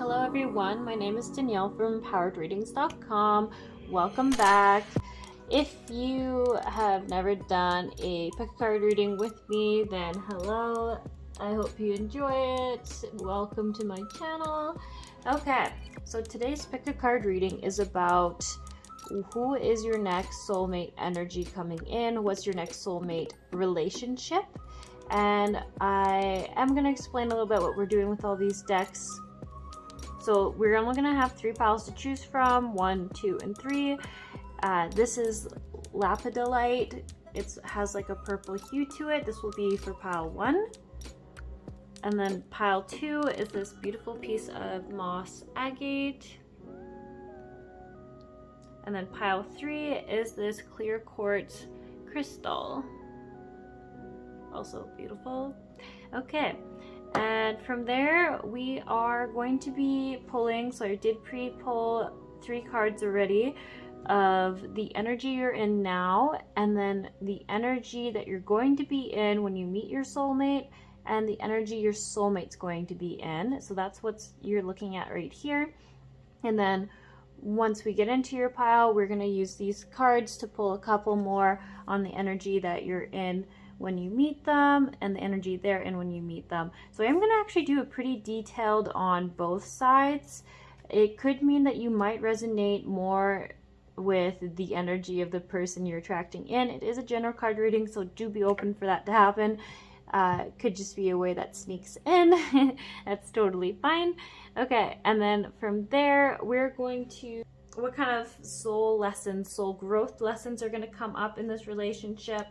Hello everyone, my name is Danielle from empoweredreadings.com. Welcome back. If you have never done a pick a card reading with me, then hello. I hope you enjoy it. Welcome to my channel. Okay, so today's pick a card reading is about who is your next soulmate energy coming in, what's your next soulmate relationship, and I am going to explain a little bit what we're doing with all these decks. So we're only going to have 3 piles to choose from, 1, 2, and 3. This is lapidolite. It has like a purple hue to it. This will be for pile 1. And then pile 2 is this beautiful piece of moss agate. And then pile 3 is this clear quartz crystal. Also beautiful. Okay. And from there, we are going to be pulling, so I did pre-pull 3 cards already of the energy you're in now, and then the energy that you're going to be in when you meet your soulmate, and the energy your soulmate's going to be in. So that's what you're looking at right here. And then once we get into your pile, we're going to use these cards to pull a couple more on the energy that you're in when you meet them and the energy they're in when you meet them. So I'm going to actually do a pretty detailed on both sides. It could mean that you might resonate more with the energy of the person you're attracting in. It is a general card reading, so do be open for that to happen. Could just be a way that sneaks in. That's totally fine. Okay, and then from there, we're going to, what kind of soul lessons, soul growth lessons are going to come up in this relationship.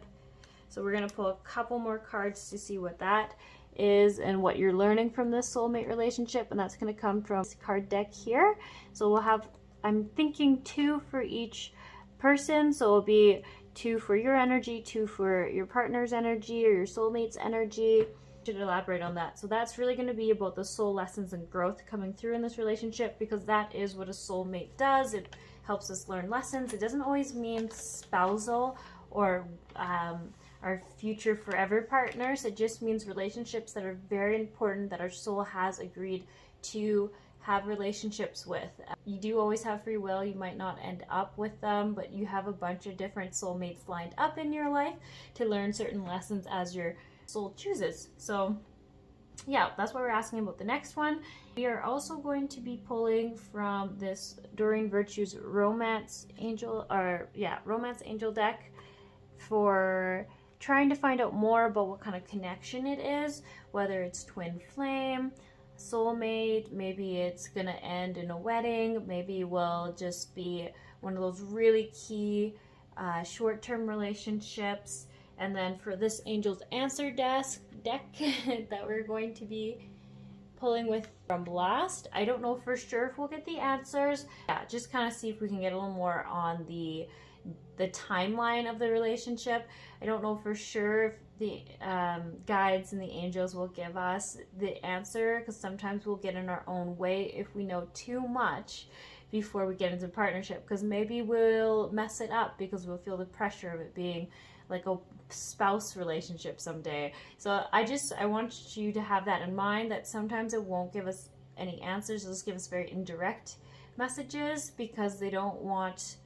So we're going to pull a couple more cards to see what that is and what you're learning from this soulmate relationship. And that's going to come from this card deck here. So we'll have, I'm thinking 2 for each person. So it'll be 2 for your energy, 2 for your partner's energy or your soulmate's energy. Should elaborate on that. So that's really going to be about the soul lessons and growth coming through in this relationship, because that is what a soulmate does. It helps us learn lessons. It doesn't always mean spousal or our future forever partners. It just means relationships that are very important, that our soul has agreed to have relationships with. You do always have free will. You might not end up with them, but you have a bunch of different soulmates lined up in your life to learn certain lessons as your soul chooses. So yeah, that's what we're asking about the next one. We are also going to be pulling from this Doreen Virtue's Romance Angel, Romance Angel deck, for trying to find out more about what kind of connection it is, whether it's twin flame, soulmate, maybe it's gonna end in a wedding, maybe will just be one of those really key short-term relationships. And then for this Angel's Answer deck that we're going to be pulling with from Blast, I don't know for sure if we'll get the answers. Yeah, just kind of see if we can get a little more on the timeline of the relationship. I don't know for sure if the guides and the angels will give us the answer, because sometimes we'll get in our own way if we know too much before we get into partnership, because maybe we'll mess it up because we'll feel the pressure of it being like a spouse relationship someday. So I want you to have that in mind, that sometimes it won't give us any answers. It'll just give us very indirect messages, because they don't want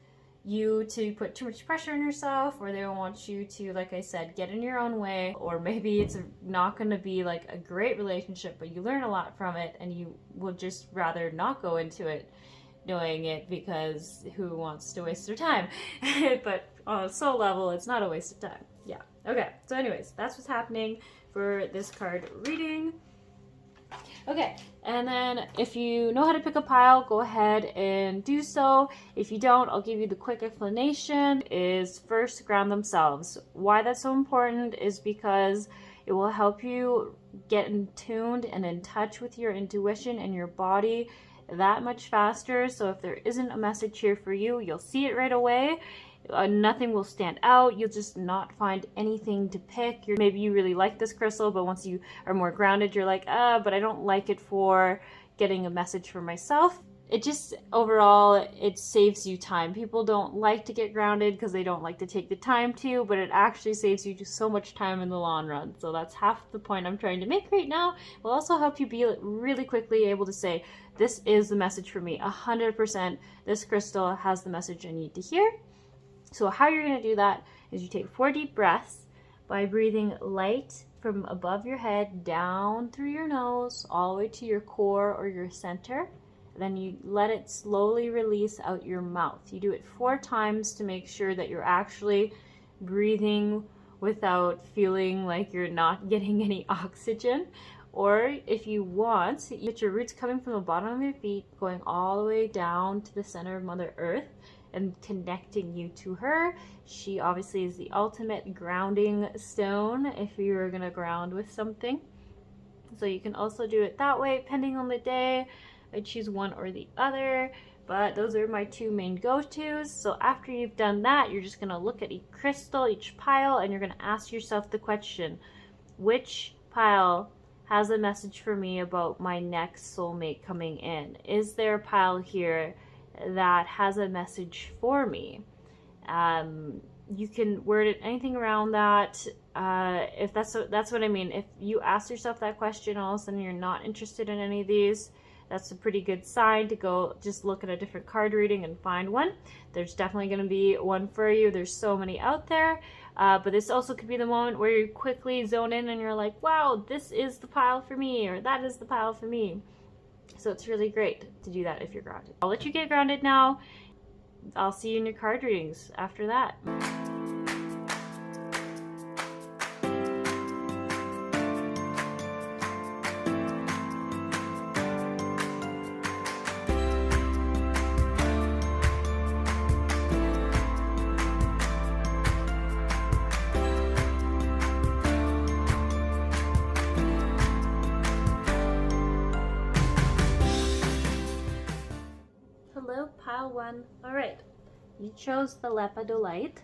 you to put too much pressure on yourself, or they don't want you to, like I said, get in your own way, or maybe it's not going to be like a great relationship, but you learn a lot from it and you will just rather not go into it knowing it, because who wants to waste their time? But on a soul level, it's not a waste of time. Yeah. Okay. So anyways, that's what's happening for this card reading. Okay, and then if you know how to pick a pile, go ahead and do so. If you don't, I'll give you the quick explanation. Is first, ground themselves. Why that's so important is because it will help you get in tuned and in touch with your intuition and your body that much faster. So if there isn't a message here for you, you'll see it right away. Nothing will stand out. You'll just not find anything to pick. Maybe you really like this crystal, but once you are more grounded, you're like, but I don't like it for getting a message for myself. it just overall it saves you time. People don't like to get grounded because they don't like to take the time to, but it actually saves you just so much time in the long run. So that's half the point I'm trying to make right now. It will also help you be really quickly able to say, this is the message for me. 100% this crystal has the message I need to hear. So how you're going to do that is you take 4 deep breaths by breathing light from above your head down through your nose all the way to your core or your center. Then you let it slowly release out your mouth. You do it 4 times to make sure that you're actually breathing without feeling like you're not getting any oxygen. Or if you want, you get your roots coming from the bottom of your feet, going all the way down to the center of Mother Earth and connecting you to her. She obviously is the ultimate grounding stone if you were gonna ground with something. So you can also do it that way, depending on the day. I choose one or the other, but those are my 2 main go-tos. So after you've done that, you're just gonna look at each crystal, each pile, and you're gonna ask yourself the question, which pile has a message for me about my next soulmate coming in? Is there a pile here that has a message for me? You can word it anything around that. If that's what I mean. If you ask yourself that question, all of a sudden you're not interested in any of these, that's a pretty good sign to go just look at a different card reading and find one. There's definitely going to be one for you. There's so many out there. But this also could be the moment where you quickly zone in and you're like, wow, this is the pile for me, or that is the pile for me. So it's really great to do that if you're grounded. I'll let you get grounded now. I'll see you in your card readings after that. Hello, pile 1. Alright, you chose the lepidolite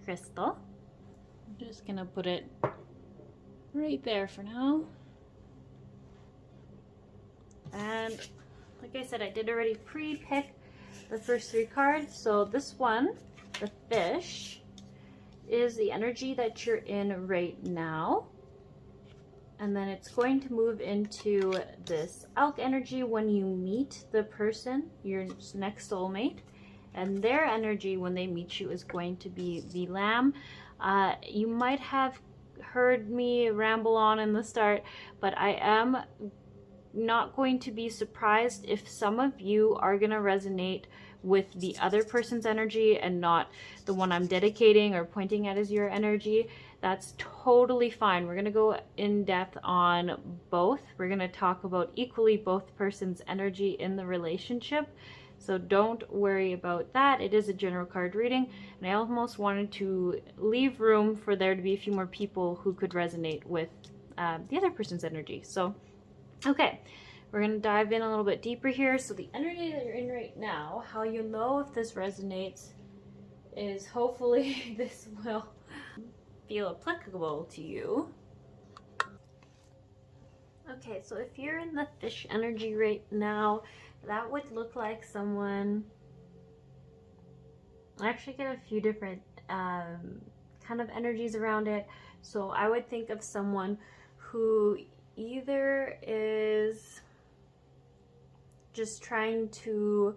crystal. I'm just gonna put it right there for now. And like I said, I did already pre-pick the first 3 cards. So this one, the fish, is the energy that you're in right now. And then it's going to move into this elk energy when you meet the person, your next soulmate. And their energy when they meet you is going to be the lamb. You might have heard me ramble on in the start, but I am not going to be surprised if some of you are going to resonate with the other person's energy and not the one I'm dedicating or pointing at as your energy. That's totally fine. We're going to go in depth on both. We're going to talk about equally both persons' energy in the relationship. So don't worry about that. It is a general card reading, and I almost wanted to leave room for there to be a few more people who could resonate with the other person's energy. So, okay, we're going to dive in a little bit deeper here. So the energy that you're in right now, how you know if this resonates is hopefully this will feel applicable to you. Okay, so if you're in the fish energy right now, that would look like someone, I actually get a few different kind of energies around it. So I would think of someone who either is just trying to,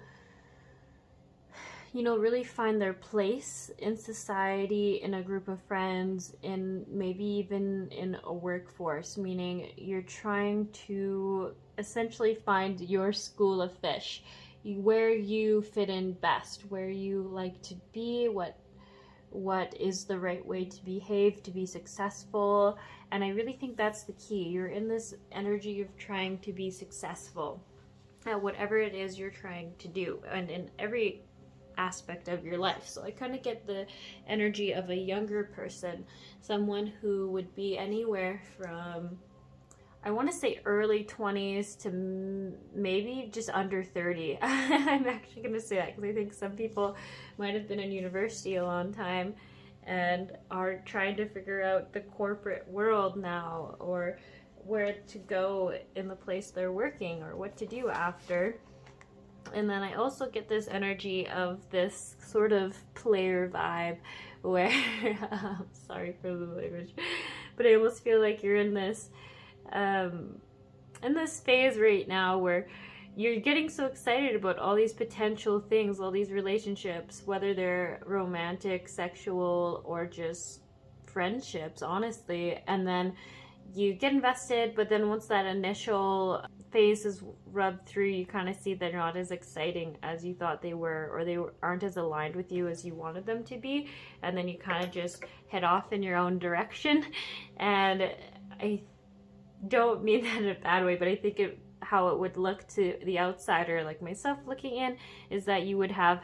you know, really find their place in society, in a group of friends, in maybe even in a workforce, meaning you're trying to essentially find your school of fish, where you fit in best, where you like to be, what is the right way to behave to be successful. And I really think that's the key. You're in this energy of trying to be successful at whatever it is you're trying to do, and in every aspect of your life. So I kind of get the energy of a younger person, someone who would be anywhere from, I want to say early 20s to maybe just under 30. I'm actually going to say that because I think some people might have been in university a long time and are trying to figure out the corporate world now, or where to go in the place they're working, or what to do after. And then I also get this energy of this sort of player vibe where, sorry for the language, but I almost feel like you're in this phase right now where you're getting so excited about all these potential things, all these relationships, whether they're romantic, sexual, or just friendships, honestly. And then you get invested, but then once that initial phase is rubbed through, you kind of see they're not as exciting as you thought they were, or they aren't as aligned with you as you wanted them to be. And then you kind of just head off in your own direction. And I don't mean that in a bad way, but I think how it would look to the outsider, like myself looking in, is that you would have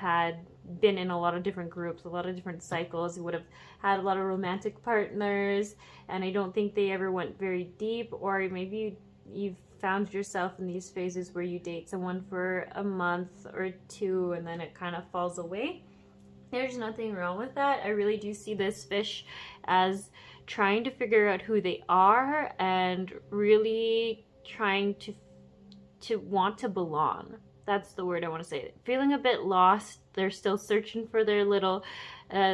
been in a lot of different groups, a lot of different cycles. You would have had a lot of romantic partners, and I don't think they ever went very deep. Or maybe you've found yourself in these phases where you date someone for a month or two and then it kind of falls away. There's nothing wrong with that. I really do see this fish as trying to figure out who they are and really trying to want to belong. That's the word I want to say. Feeling a bit lost. They're still searching for their little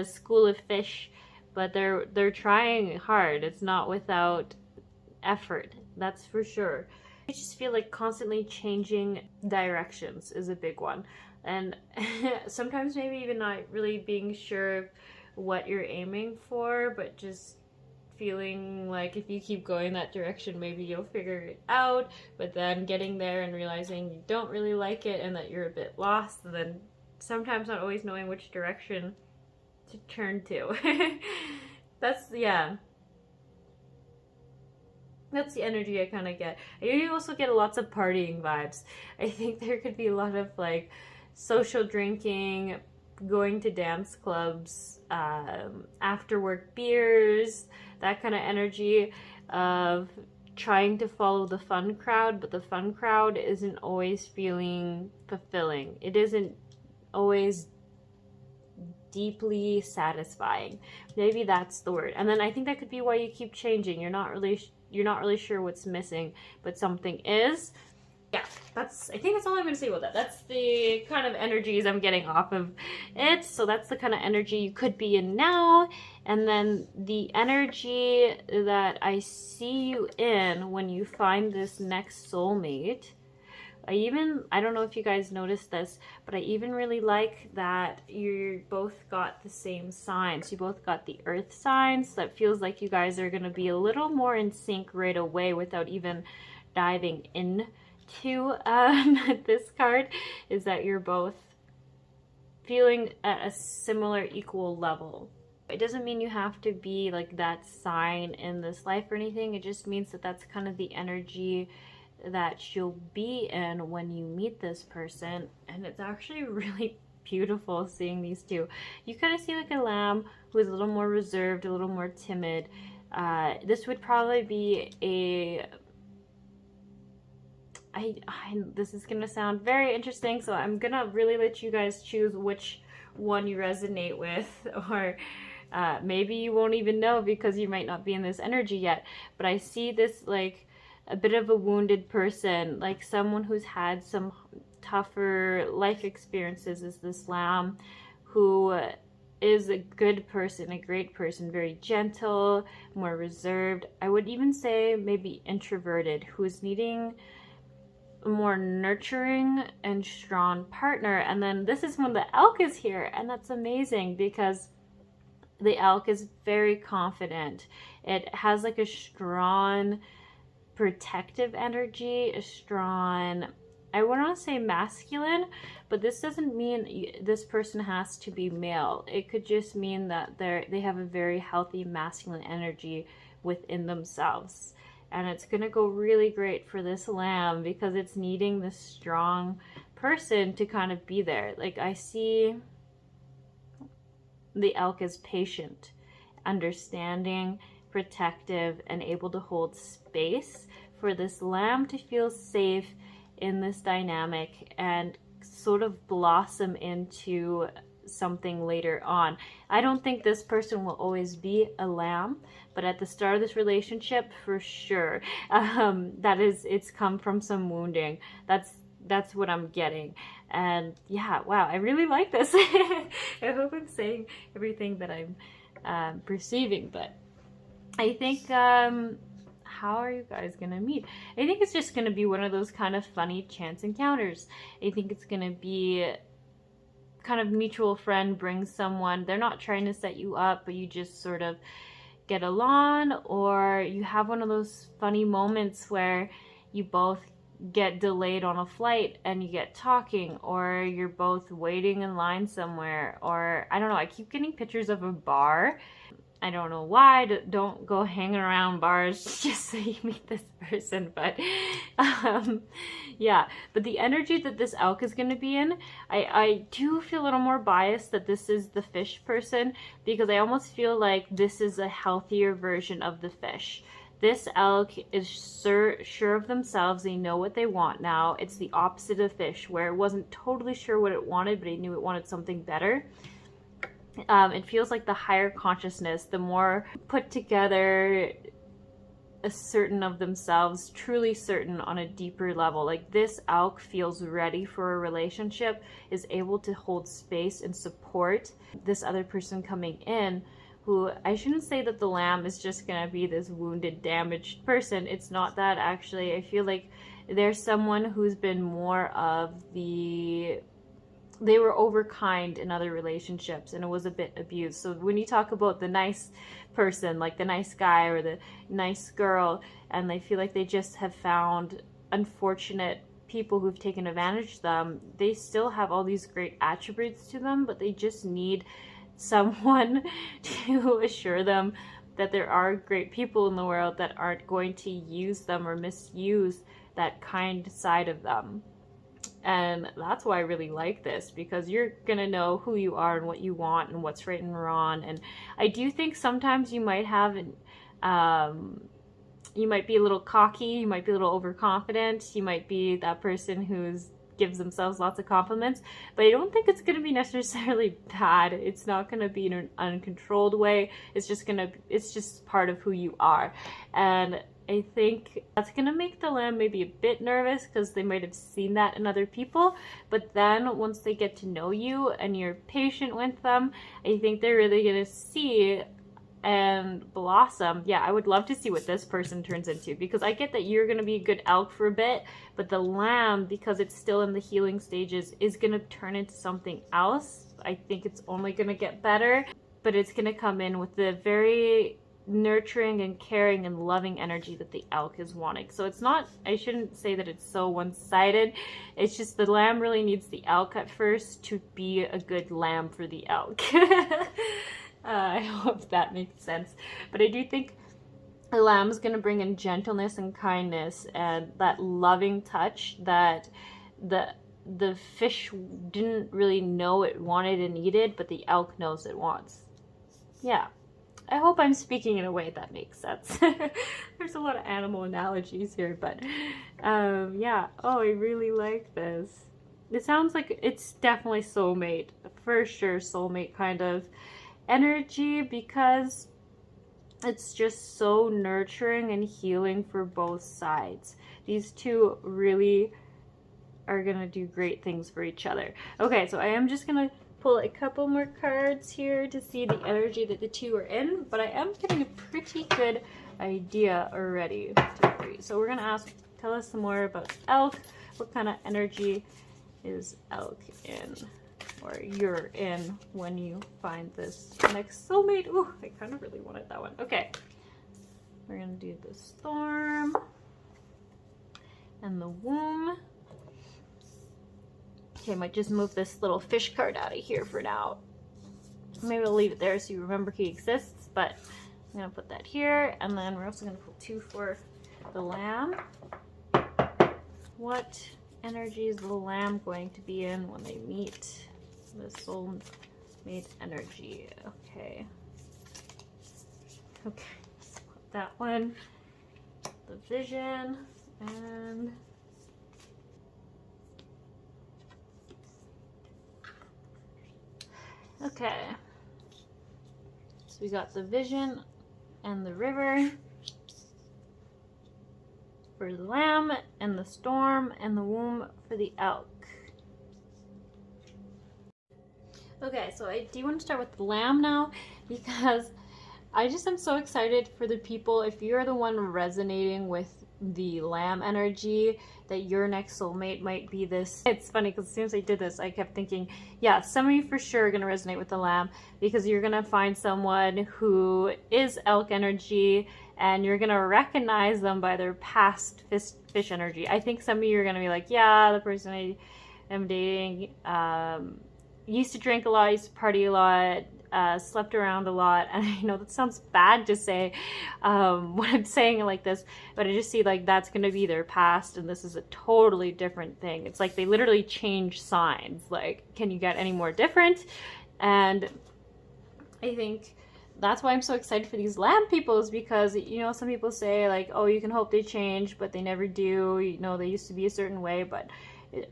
school of fish, but they're trying hard. It's not without effort, that's for sure. I just feel like constantly changing directions is a big one. And sometimes maybe even not really being sure what you're aiming for, but just feeling like if you keep going that direction, maybe you'll figure it out, but then getting there and realizing you don't really like it and that you're a bit lost, and then sometimes not always knowing which direction to turn to. That's the energy I kind of get. I also get lots of partying vibes. I think there could be a lot of like social drinking, going to dance clubs, after work beers, that kind of energy of trying to follow the fun crowd, but the fun crowd isn't always feeling fulfilling. It isn't always deeply satisfying. Maybe that's the word. And then I think that could be why you keep changing. You're not really sure what's missing, but something is. Yeah, I think that's all I'm going to say about that. That's the kind of energies I'm getting off of it. So that's the kind of energy you could be in now. And then the energy that I see you in when you find this next soulmate. I don't know if you guys noticed this, but I even really like that you both got the same signs. You both got the earth signs. That feels like you guys are going to be a little more in sync right away without even diving in to this card, is that you're both feeling at a similar equal level. It doesn't mean you have to be like that sign in this life or anything. It just means that that's kind of the energy that you'll be in when you meet this person. And it's actually really beautiful seeing these two. You kind of see like a lamb who is a little more reserved, a little more timid. This would probably be this is gonna sound very interesting, so I'm gonna really let you guys choose which one you resonate with, or maybe you won't even know because you might not be in this energy yet. But I see this like a bit of a wounded person, like someone who's had some tougher life experiences, is this lamb who is a good person, a great person, very gentle, more reserved. I would even say maybe introverted, who's needing a more nurturing and strong partner. And then this is when the elk is here, and that's amazing because the elk is very confident. It has like a strong protective energy, a strong, I want to say masculine, but this doesn't mean this person has to be male. It could just mean that they have a very healthy masculine energy within themselves. And it's going to go really great for this lamb because it's needing this strong person to kind of be there. Like I see the elk as patient, understanding, protective, and able to hold space for this lamb to feel safe in this dynamic and sort of blossom into something later on. I don't think this person will always be a lamb, but at the start of this relationship, for sure, it's come from some wounding. That's That's what I'm getting. And yeah, wow, I really like this. I hope I'm saying everything that I'm perceiving, but I think, how are you guys gonna meet? I think it's just gonna be one of those kind of funny chance encounters. I think it's gonna be kind of mutual friend brings someone. They're not trying to set you up, but you just sort of get along, or you have one of those funny moments where you both get delayed on a flight and you get talking, or you're both waiting in line somewhere, or I don't know, I keep getting pictures of a bar. I don't know why. Don't go hanging around bars just so you meet this person. But yeah, but the energy that this elk is going to be in, I do feel a little more biased that this is the fish person, because I almost feel like this is a healthier version of the fish. This elk is sure of themselves. They know what they want now. It's the opposite of fish, where it wasn't totally sure what it wanted, but it knew it wanted something better. It feels like the higher consciousness, the more put together, certain of themselves, truly certain on a deeper level. Like this elk feels ready for a relationship, is able to hold space and support this other person coming in, who, I shouldn't say that the lamb is just gonna be this wounded, damaged person. It's not that, actually. I feel like there's someone who's been more of the, they were overkind in other relationships and it was a bit abused. So when you talk about the nice person, like the nice guy or the nice girl, and they feel like they just have found unfortunate people who've taken advantage of them, they still have all these great attributes to them, but they just need someone to assure them that there are great people in the world that aren't going to use them or misuse that kind side of them. And that's why I really like this, because you're gonna know who you are and what you want and what's right and wrong. And I do think sometimes you might have you might be a little cocky, you might be a little overconfident, you might be that person who's gives themselves lots of compliments, but I don't think it's going to be necessarily bad. It's not going to be in an uncontrolled way. It's just part of who you are. And I think that's going to make the lamb maybe a bit nervous, because they might have seen that in other people. But then once they get to know you and you're patient with them, I think they're really going to see and blossom. Yeah, I would love to see what this person turns into, because I get that you're going to be a good elk for a bit, but the lamb, because it's still in the healing stages, is going to turn into something else. I think it's only going to get better, but it's going to come in with the very nurturing and caring and loving energy that the elk is wanting. So it's not, I shouldn't say that it's so one-sided. It's just the lamb really needs the elk at first to be a good lamb for the elk. I hope that makes sense. But I do think the lamb is going to bring in gentleness and kindness and that loving touch that the fish didn't really know it wanted and needed, but the elk knows it wants. Yeah. I hope I'm speaking in a way that makes sense. There's a lot of animal analogies here, but yeah. Oh, I really like this. It sounds like it's definitely soulmate. For sure, soulmate kind of energy, because it's just so nurturing and healing for both sides. These two really are gonna do great things for each other. Okay, so I am just gonna pull a couple more cards here to see the energy that the two are in, but I am getting a pretty good idea already. 2, 3. So we're gonna ask, tell us some more about elk. What kind of energy is elk in, or you're in, when you find this next soulmate? Ooh, I kind of really wanted that one. Okay, we're gonna do the storm and the womb. Okay, I might just move this little fish card out of here for now. Maybe we'll leave it there so you remember he exists, but I'm gonna put that here, and then we're also gonna pull 2 for the lamb. What energy is the lamb going to be in when they meet the soulmate energy? Okay. Okay, put that one, the vision, and okay. So we got the vision and the river for the lamb, and the storm and the womb for the elk. Okay, so I do want to start with the lamb now, because I just am so excited for the people. If you're the one resonating with the lamb energy, that your next soulmate might be this. It's funny because as soon as I did this, I kept thinking, yeah, some of you for sure are going to resonate with the lamb, because you're going to find someone who is elk energy, and you're going to recognize them by their past fish energy. I think some of you are going to be like, yeah, the person I am dating used to drink a lot, used to party a lot, slept around a lot. And I know that sounds bad to say when I'm saying it like this, but I just see like that's going to be their past, and this is a totally different thing. It's like they literally change signs. Like, can you get any more different? And I think that's why I'm so excited for these lamb people, is because, you know, some people say like, oh, you can hope they change, but they never do. You know, they used to be a certain way, but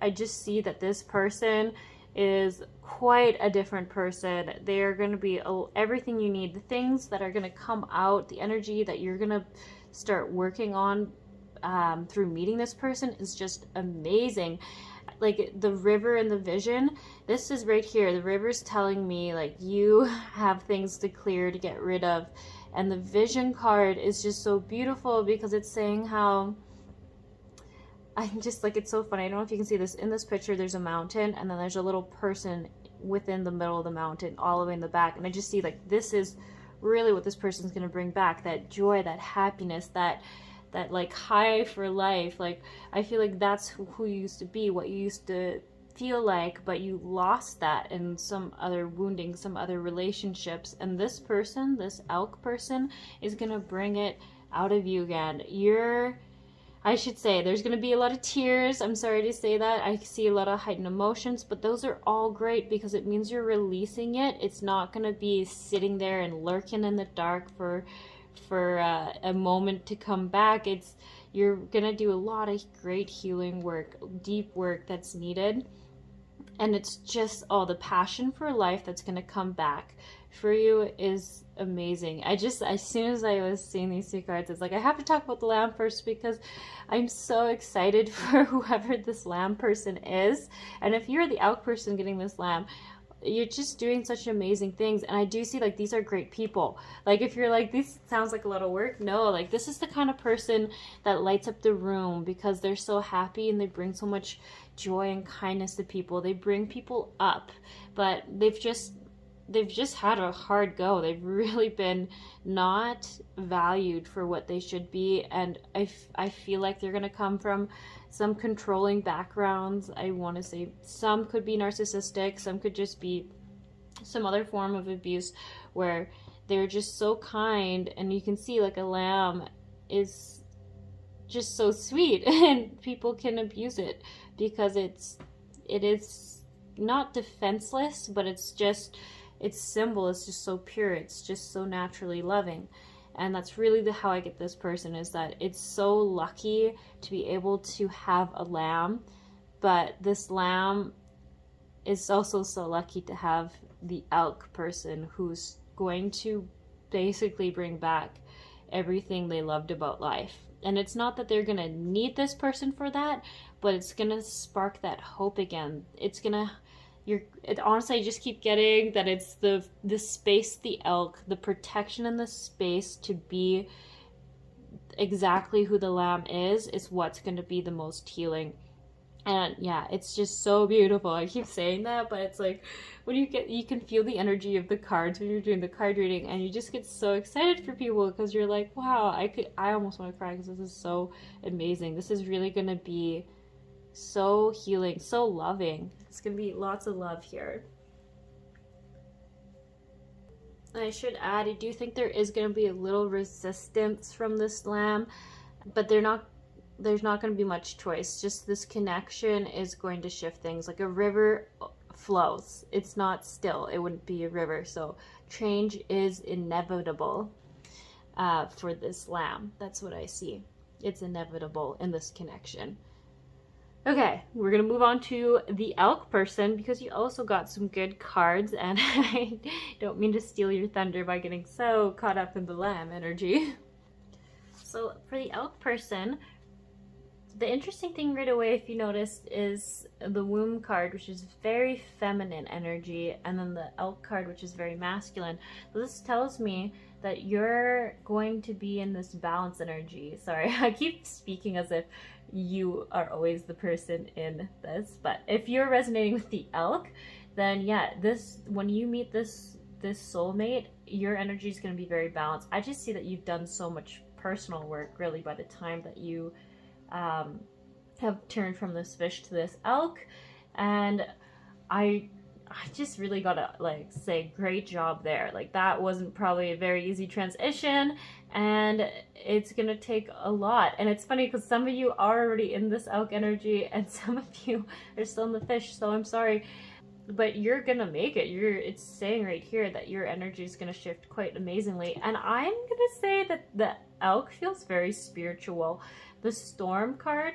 I just see that this person is quite a different person. They are going to be everything you need. The things that are going to come out, the energy that you're going to start working on through meeting this person is just amazing. Like the river and the vision, this is right here. The river's telling me like you have things to clear, to get rid of. And the vision card is just so beautiful, because it's saying how I'm just like, it's so funny. I don't know if you can see this in this picture. There's a mountain, and then there's a little person within the middle of the mountain, all the way in the back. And I just see like this is really what this person's going to bring back, that joy, that happiness, that like high for life. Like, I feel like that's who you used to be, what you used to feel like, but you lost that in some other wounding, some other relationships. And this person, this elk person, is going to bring it out of you again. I should say there's going to be a lot of tears. I'm sorry to say that. I see a lot of heightened emotions, but those are all great, because it means you're releasing it. It's not going to be sitting there and lurking in the dark for a moment to come back. You're going to do a lot of great healing work, deep work that's needed. And it's just, the passion for life that's going to come back for you is amazing. As soon as I was seeing these two cards, it's like, I have to talk about the lamb first, because I'm so excited for whoever this lamb person is. And if you're the elk person getting this lamb, you're just doing such amazing things. And I do see like these are great people. Like, if you're like, this sounds like a lot of work, no, like this is the kind of person that lights up the room, because they're so happy and they bring so much joy and kindness to people. They bring people up, but they've just had a hard go. They've really been not valued for what they should be. And I feel like they're going to come from some controlling backgrounds. I want to say some could be narcissistic, some could just be some other form of abuse, where they're just so kind. And you can see like a lamb is just so sweet, and people can abuse it because it is not defenseless, but its symbol is just so pure. It's just so naturally loving. And that's really how I get this person, is that it's so lucky to be able to have a lamb, but this lamb is also so lucky to have the elk person, who's going to basically bring back everything they loved about life. And it's not that they're gonna need this person for that, but it's gonna spark that hope again. Honestly, I just keep getting that it's the space, the elk, the protection in the space to be exactly who the lamb is what's going to be the most healing. And yeah, it's just so beautiful. I keep saying that, but it's like when you can feel the energy of the cards when you're doing the card reading, and you just get so excited for people, because you're like, wow, I almost want to cry, because this is so amazing. This is really going to be so healing, so loving. It's gonna be lots of love here. And I should add, I do think there is gonna be a little resistance from this lamb, but there's not gonna be much choice. Just this connection is going to shift things. Like a river flows, it's not still. It wouldn't be a river. So change is inevitable for this lamb. That's what I see. It's inevitable in this connection. Okay, we're going to move on to the elk person, because you also got some good cards, and I don't mean to steal your thunder by getting so caught up in the lamb energy. So for the elk person, The interesting thing right away, if you noticed, is the womb card, which is very feminine energy, and then the elk card, which is very masculine. So this tells me that you're going to be in this balance energy. Sorry, I keep speaking as if you are always the person in this, but if you're resonating with the elk, then yeah, this, when you meet this soulmate, your energy is going to be very balanced. I just see that you've done so much personal work really by the time that you have turned from this fish to this elk, and I just really gotta like say great job there. Like that wasn't probably a very easy transition, and it's gonna take a lot. And it's funny because some of you are already in this elk energy and some of you are still in the fish, so I'm sorry, but you're gonna make it. It's saying right here that your energy is gonna shift quite amazingly, and I'm gonna say that the elk feels very spiritual. The storm card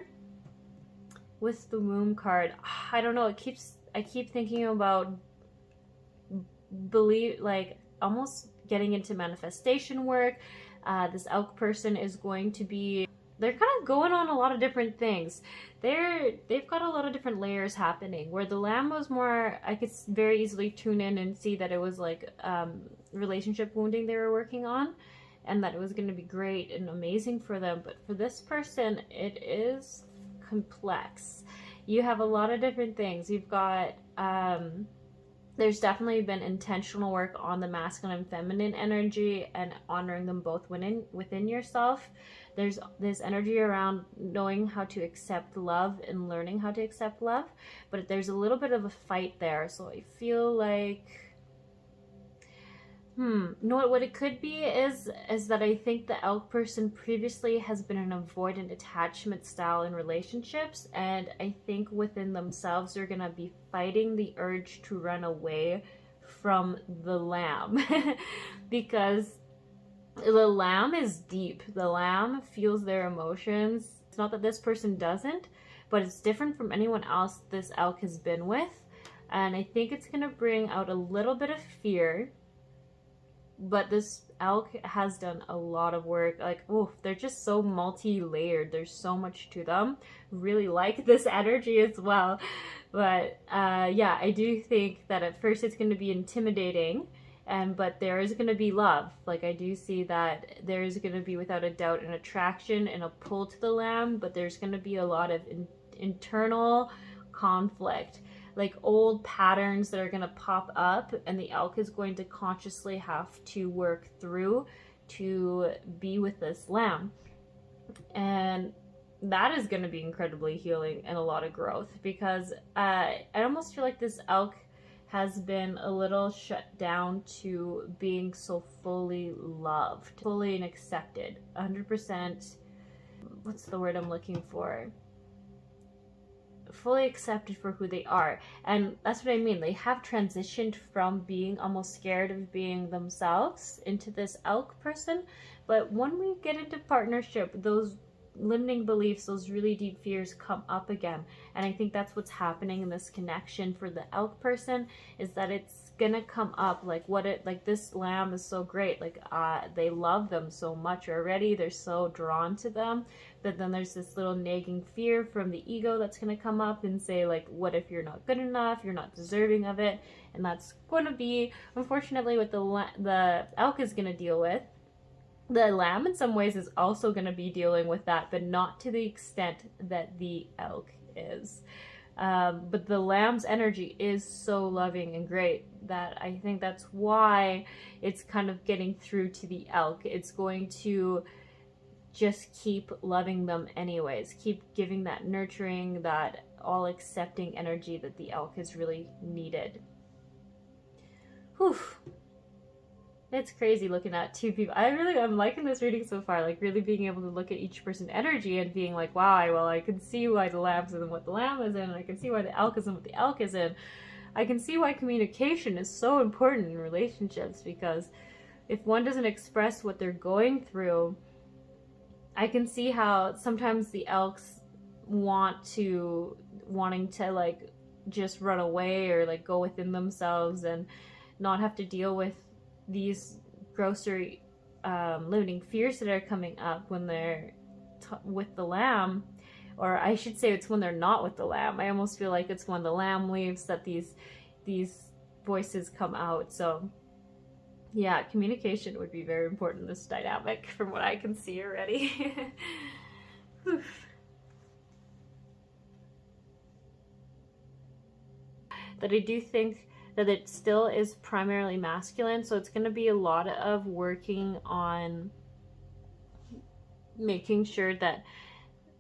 with the womb card, I don't know, I keep thinking about believe, like almost getting into manifestation work. This elk person is going to be, they're kind of going on a lot of different things. They've got a lot of different layers happening, where the lamb was more, I could very easily tune in and see that it was like relationship wounding they were working on, and that it was going to be great and amazing for them. But for this person, it is complex. You have a lot of different things. You've got there's definitely been intentional work on the masculine and feminine energy and honoring them both within yourself. There's this energy around knowing how to accept love and learning how to accept love, but there's a little bit of a fight there. So I feel like no, what it could be is that I think the elk person previously has been an avoidant attachment style in relationships, and I think within themselves they're gonna be fighting the urge to run away from the lamb because the lamb is deep. The lamb feels their emotions. It's not that this person doesn't, but it's different from anyone else this elk has been with, and I think it's gonna bring out a little bit of fear. But this elk has done a lot of work. Like, oof, they're just so multi-layered. There's so much to them. Really like this energy as well. But yeah, I do think that at first it's going to be intimidating, but there is going to be love. Like, I do see that there is going to be, without a doubt, an attraction and a pull to the lamb, but there's going to be a lot of internal conflict, like old patterns that are going to pop up, and the elk is going to consciously have to work through to be with this lamb. And that is going to be incredibly healing and a lot of growth, because I almost feel like this elk has been a little shut down to being so fully loved, fully and accepted, 100%. What's the word I'm looking for? Fully accepted for who they are. And that's what I mean. They have transitioned from being almost scared of being themselves into this elk person. But when we get into partnership, those limiting beliefs, those really deep fears come up again. And I think that's what's happening in this connection for the elk person, is that it's gonna come up, like this lamb is so great, like they love them so much already, they're so drawn to them, but then there's this little nagging fear from the ego that's gonna come up and say, like, what if you're not good enough, you're not deserving of it? And that's going to be, unfortunately, what the elk is gonna deal with. The lamb in some ways is also going to be dealing with that, but not to the extent that the elk is. But the lamb's energy is so loving and great that I think that's why it's kind of getting through to the elk. It's going to just keep loving them anyways, keep giving that nurturing, that all accepting energy that the elk has really needed. Whew. It's crazy looking at two people. I'm liking this reading so far, like really being able to look at each person's energy and being like, wow, well, I can see why the lamb's in what the lamb is in, and I can see why the elk is in what the elk is in. I can see why communication is so important in relationships, because if one doesn't express what they're going through, I can see how sometimes the elks wanting to like just run away or like go within themselves and not have to deal with these grosser limiting fears that are coming up when they're with the lamb. or I should say it's when they're not with the lamb. I almost feel like it's when the lamb leaves that these voices come out. So yeah, communication would be very important in this dynamic from what I can see already. That I do think that it still is primarily masculine, so it's going to be a lot of working on making sure that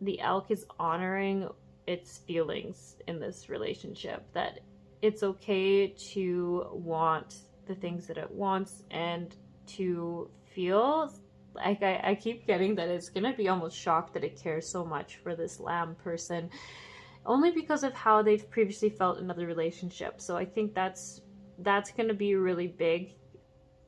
the elk is honoring its feelings in this relationship, that it's okay to want the things that it wants and to feel like I keep getting that it's going to be almost shocked that it cares so much for this lamb person, only because of how they've previously felt in other relationships. So I think that's going to be a really big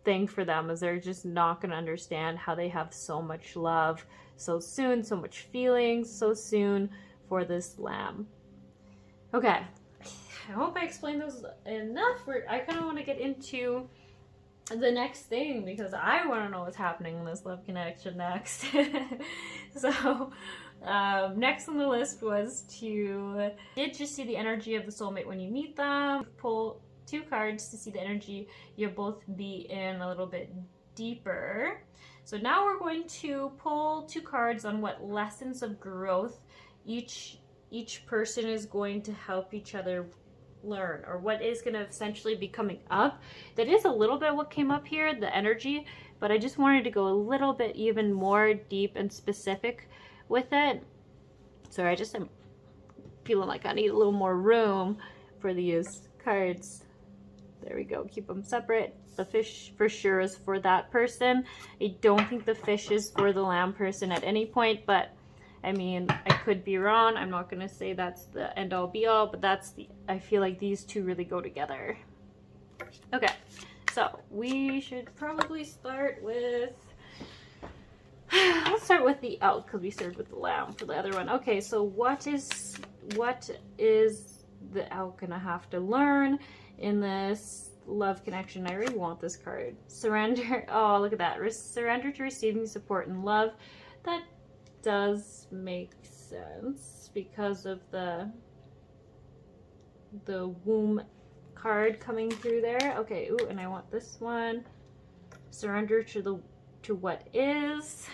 thing for them, as they're just not going to understand how they have so much love so soon, so much feelings so soon for this lamb. Okay, I hope I explained those enough. I kind of want to get into the next thing, because I want to know what's happening in this love connection next. So next on the list was did you see the energy of the soulmate when you meet them? Pull 2 cards to see the energy you'll both be in a little bit deeper. So now we're going to pull 2 cards on what lessons of growth each person is going to help each other learn, or what is going to essentially be coming up. That is a little bit what came up here, the energy, but I just wanted to go a little bit even more deep and specific with it. Sorry, I just am feeling like I need a little more room for these cards. There we go, keep them separate. The fish for sure is for that person. I don't think the fish is for the lamb person at any point, but I mean, I could be wrong. I'm not going to say that's the end all be all, but I feel like these two really go together. Okay, so we should probably start with, let's start with the elk, because we started with the lamb for the other one. Okay, so what is the elk going to have to learn in this love connection? I really want this card. Surrender. Oh, look at that. Surrender to receiving support and love. That does make sense because of the womb card coming through there. Okay, ooh, and I want this one. Surrender to what is.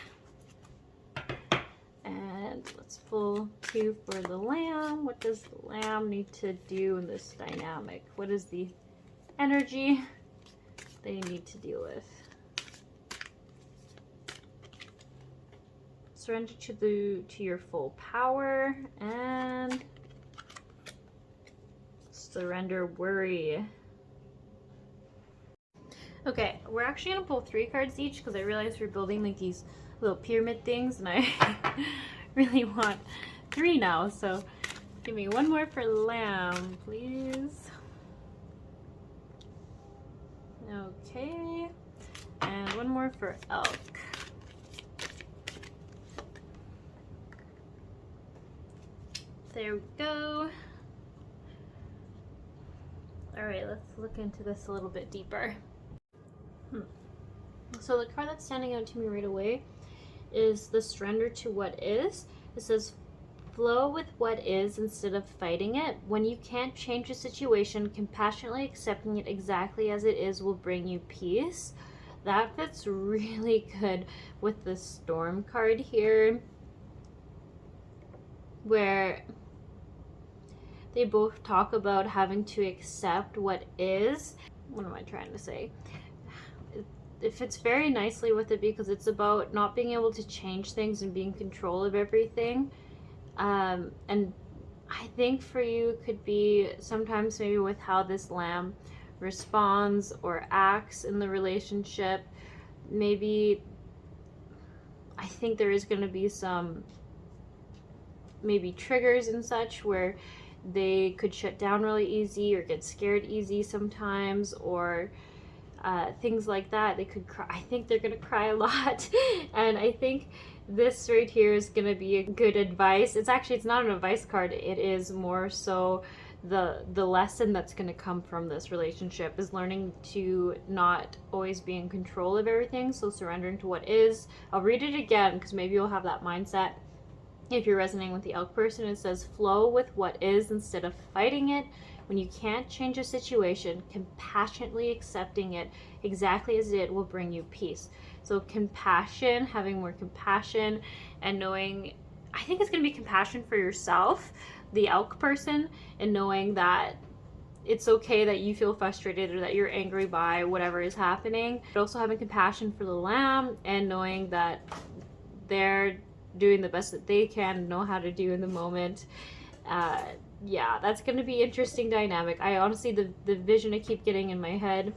And let's pull 2 for the lamb. What does the lamb need to do in this dynamic? What is the energy they need to deal with? Surrender to your full power, and surrender worry. Okay, we're actually gonna pull 3 cards each, because I realized we're building like these little pyramid things, and I really want 3 now. So give me one more for lamb, please. Okay, and one more for elk. There we go. All right, let's look into this a little bit deeper. So the card that's standing out to me right away is the surrender to what is. It says, flow with what is instead of fighting it. When you can't change a situation, compassionately accepting it exactly as it is will bring you peace. That fits really good with the storm card here, where they both talk about having to accept what is. What am I trying to say? It fits very nicely with it, because it's about not being able to change things and being in control of everything. And I think for you it could be sometimes maybe with how this lamb responds or acts in the relationship. Maybe I think there is going to be some maybe triggers and such where they could shut down really easy or get scared easy sometimes, or things like that. They could cry. I think they're gonna cry a lot. And I think this right here is gonna be a good advice. It's not an advice card. It is more so the lesson that's gonna come from this relationship is learning to not always be in control of everything. So surrendering to what is. I'll read it again, because maybe you'll have that mindset. If you're resonating with the elk person, it says flow with what is instead of fighting it. When you can't change a situation, compassionately accepting it exactly as it will bring you peace. So compassion, having more compassion, and knowing, I think it's going to be compassion for yourself, the elk person, and knowing that it's okay that you feel frustrated or that you're angry by whatever is happening. But also having compassion for the lamb and knowing that they're doing the best that they can, know how to do in the moment. Yeah, that's going to be interesting dynamic. I honestly, the vision I keep getting in my head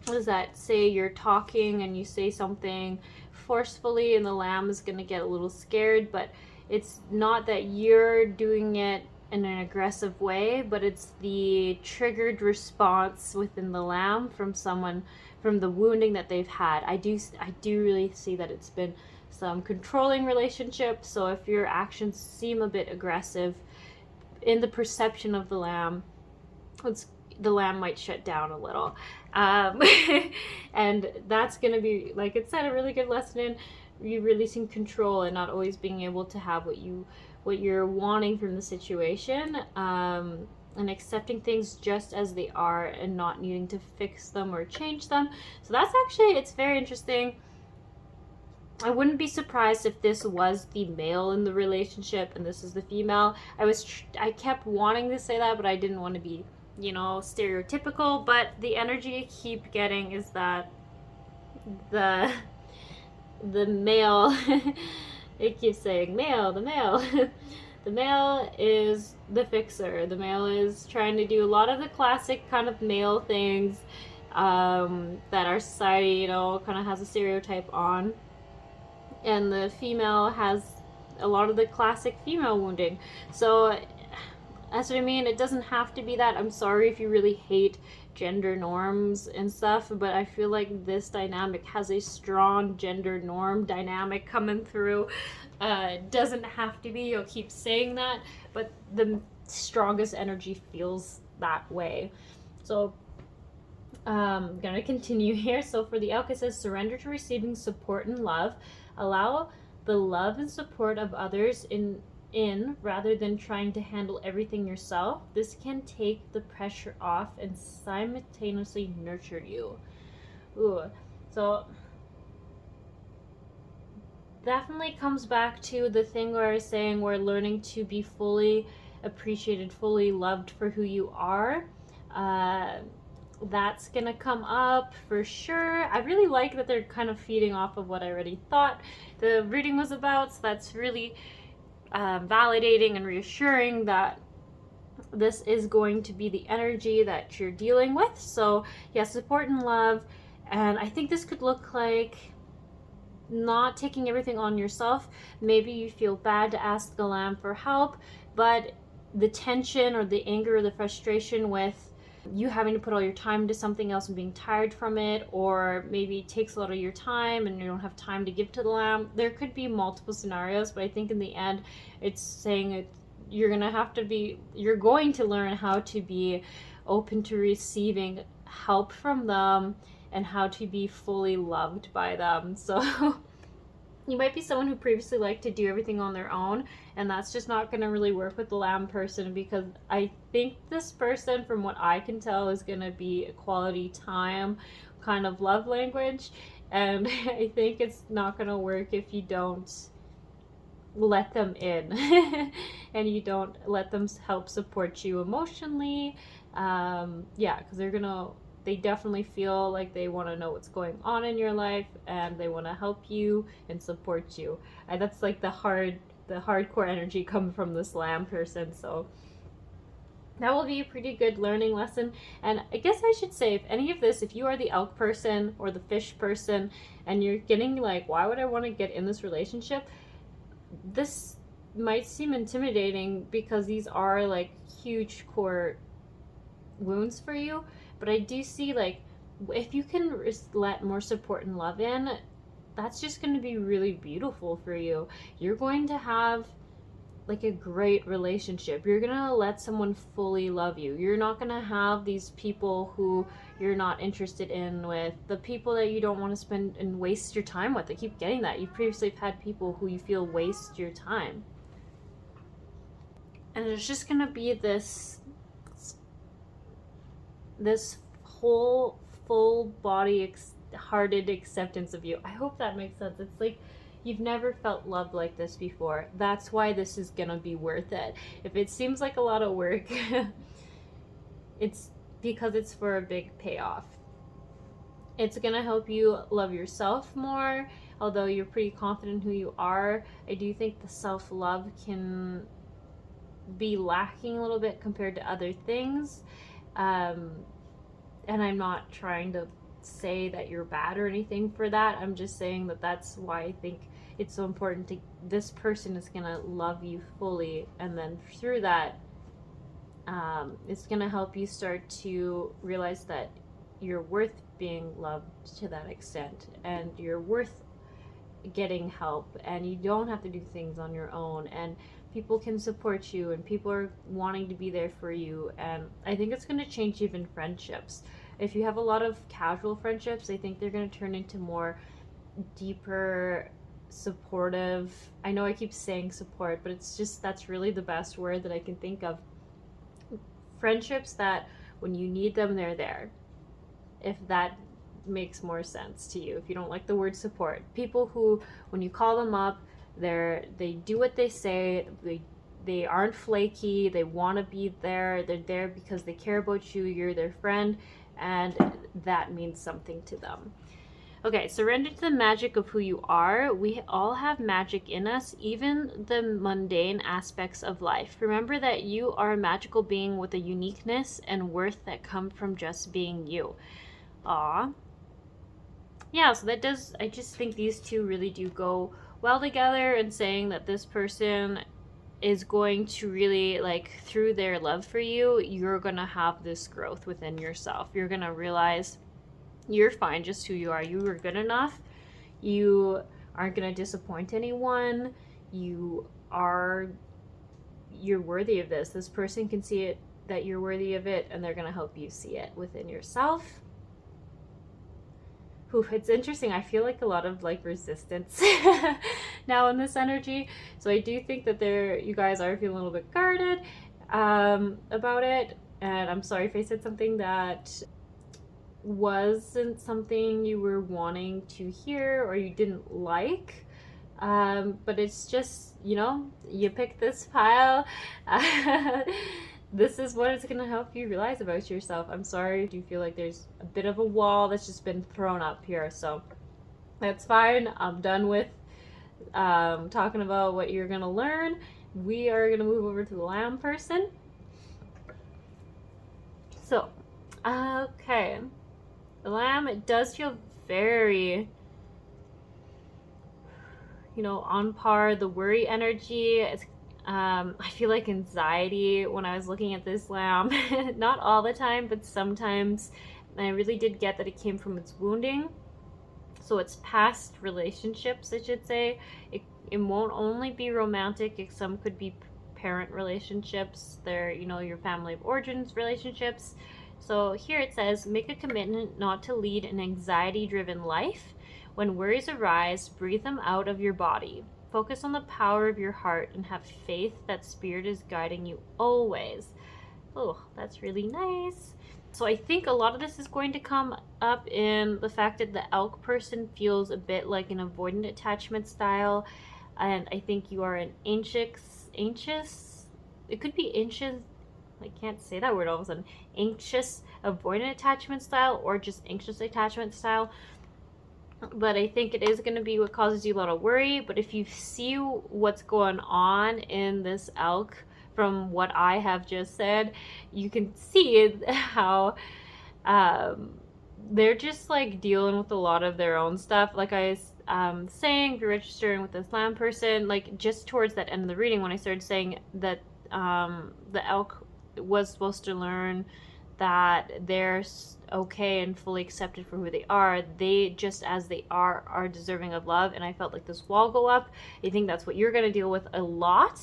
is that, say you're talking and you say something forcefully and the lamb is going to get a little scared, but it's not that you're doing it in an aggressive way, but it's the triggered response within the lamb from someone, from the wounding that they've had. I do really see that it's been some controlling relationship. So if your actions seem a bit aggressive in the perception of the lamb, the lamb might shut down a little. And that's going to be, like it said, a really good lesson in you releasing control and not always being able to have what you're wanting from the situation, and accepting things just as they are and not needing to fix them or change them. So that's actually, it's very interesting. I wouldn't be surprised if this was the male in the relationship and this is the female. I kept wanting to say that, but I didn't want to be, stereotypical. But the energy I keep getting is that the male, it keeps saying male, the male. The male is the fixer. The male is trying to do a lot of the classic kind of male things that our society, kind of has a stereotype on. And the female has a lot of the classic female wounding. So that's what I mean. It doesn't have to be that. I'm sorry if you really hate gender norms and stuff, but I feel like this dynamic has a strong gender norm dynamic coming through. It doesn't have to be. You'll keep saying that, but the strongest energy feels that way. So I'm gonna continue here. So for the elk, it says surrender to receiving support and love. Allow the love and support of others in rather than trying to handle everything yourself. This can take the pressure off and simultaneously nurture you. Ooh, so definitely comes back to the thing where I was saying we're learning to be fully appreciated, fully loved for who you are. That's gonna come up for sure. I really like that they're kind of feeding off of what I already thought the reading was about, so that's really validating and reassuring that this is going to be the energy that you're dealing with. So yeah, support and love. And I think this could look like not taking everything on yourself. Maybe you feel bad to ask the lamb for help, but the tension or the anger or the frustration with you having to put all your time into something else and being tired from it, or maybe it takes a lot of your time and you don't have time to give to the lamb. There could be multiple scenarios, but I think in the end it's saying you're going to learn how to be open to receiving help from them and how to be fully loved by them. So you might be someone who previously liked to do everything on their own, and that's just not going to really work with the lamb person, because I think this person, from what I can tell, is going to be a quality time kind of love language, and I think it's not going to work if you don't let them in and you don't let them help support you emotionally. Yeah, because they definitely feel like they want to know what's going on in your life and they want to help you and support you. And that's like the hardcore energy coming from this lamb person. So that will be a pretty good learning lesson. And I guess I should say, if you are the elk person or the fish person and you're getting like, why would I want to get in this relationship? This might seem intimidating because these are like huge core wounds for you, but I do see like if you can let more support and love in, that's just going to be really beautiful for you. You're going to have like a great relationship. You're going to let someone fully love you. You're not going to have these people who you're not interested in, with the people that you don't want to spend and waste your time with. I keep getting that. You previously have had people who you feel waste your time. And there's just going to be this whole full body hearted acceptance of you. I hope that makes sense. It's like you've never felt love like this before. That's why this is gonna be worth it. If it seems like a lot of work, it's because it's for a big payoff. It's gonna help you love yourself more. Although you're pretty confident in who you are, I do think the self-love can be lacking a little bit compared to other things. And I'm not trying to say that you're bad or anything for that. I'm just saying that that's why I think it's so important to, this person is going to love you fully, and then through that, it's going to help you start to realize that you're worth being loved to that extent, and you're worth getting help, and you don't have to do things on your own, and people can support you, and people are wanting to be there for you. And I think it's going to change even friendships. If you have a lot of casual friendships, I think they're going to turn into more deeper, supportive. I know I keep saying support, but it's just, that's really the best word that I can think of. Friendships that when you need them, they're there. If that makes more sense to you, if you don't like the word support. People who, when you call them up, they do what they say, they aren't flaky, they want to be there, they're there because they care about you, you're their friend, and that means something to them. Okay, surrender to the magic of who you are. We all have magic in us, even the mundane aspects of life. Remember that you are a magical being with a uniqueness and worth that come from just being you. Aw. Yeah, so that does, I just think these two really do go well together, and saying that this person is going to really, like, through their love for you, you're gonna have this growth within yourself. You're gonna realize you're fine just who you are. You are good enough. You aren't gonna disappoint anyone. You're worthy of this. This person can see it, that you're worthy of it, and they're gonna help you see it within yourself. Ooh, it's interesting. I feel like a lot of like resistance now in this energy. So I do think that you guys are feeling a little bit guarded about it. And I'm sorry if I said something that wasn't something you were wanting to hear or you didn't like. But it's just, you pick this pile. This is what it's going to help you realize about yourself. I'm sorry if you feel like there's a bit of a wall that's just been thrown up here. So that's fine. I'm done with talking about what you're going to learn. We are going to move over to the Lamb person. So, okay. The Lamb, it does feel very, on par. The worry energy, it's I feel like anxiety when I was looking at this Lamb. Not all the time, but sometimes. And I really did get that it came from its wounding. So it's past relationships, I should say. It won't only be romantic. Some could be parent relationships. They're, your family of origins relationships. So here it says, make a commitment not to lead an anxiety-driven life. When worries arise, breathe them out of your body. Focus on the power of your heart and have faith that Spirit is guiding you always. Oh, that's really nice. So I think a lot of this is going to come up in the fact that the Elk person feels a bit like an avoidant attachment style. And I think you are an anxious, it could be anxious, I can't say that word all of a sudden, anxious avoidant attachment style, or just anxious attachment style. But I think it is going to be what causes you a lot of worry. But if you see what's going on in this Elk, from what I have just said, you can see how they're just like dealing with a lot of their own stuff. Like I was saying, if you're registering with this Lamb person, like just towards that end of the reading, when I started saying that the Elk was supposed to learn that they're okay and fully accepted for who they are. They, just as they are deserving of love. And I felt like this wall go up. I think that's what you're going to deal with a lot.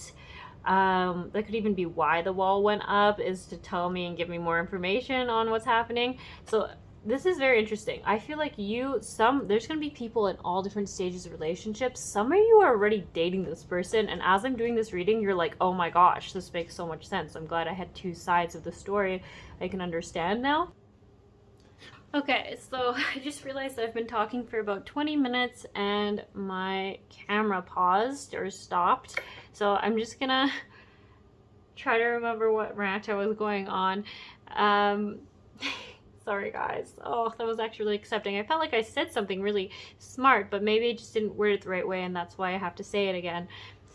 That could even be why the wall went up, is to tell me and give me more information on what's happening. So this is very interesting. I feel like there's going to be people in all different stages of relationships. Some of you are already dating this person, and as I'm doing this reading, you're like, oh my gosh, this makes so much sense. I'm glad I had two sides of the story I can understand now. Okay, so I just realized I've been talking for about 20 minutes and my camera paused or stopped. So I'm just gonna try to remember what rant I was going on. Sorry guys. Oh, that was actually really accepting. I felt like I said something really smart, but maybe I just didn't word it the right way, and that's why I have to say it again.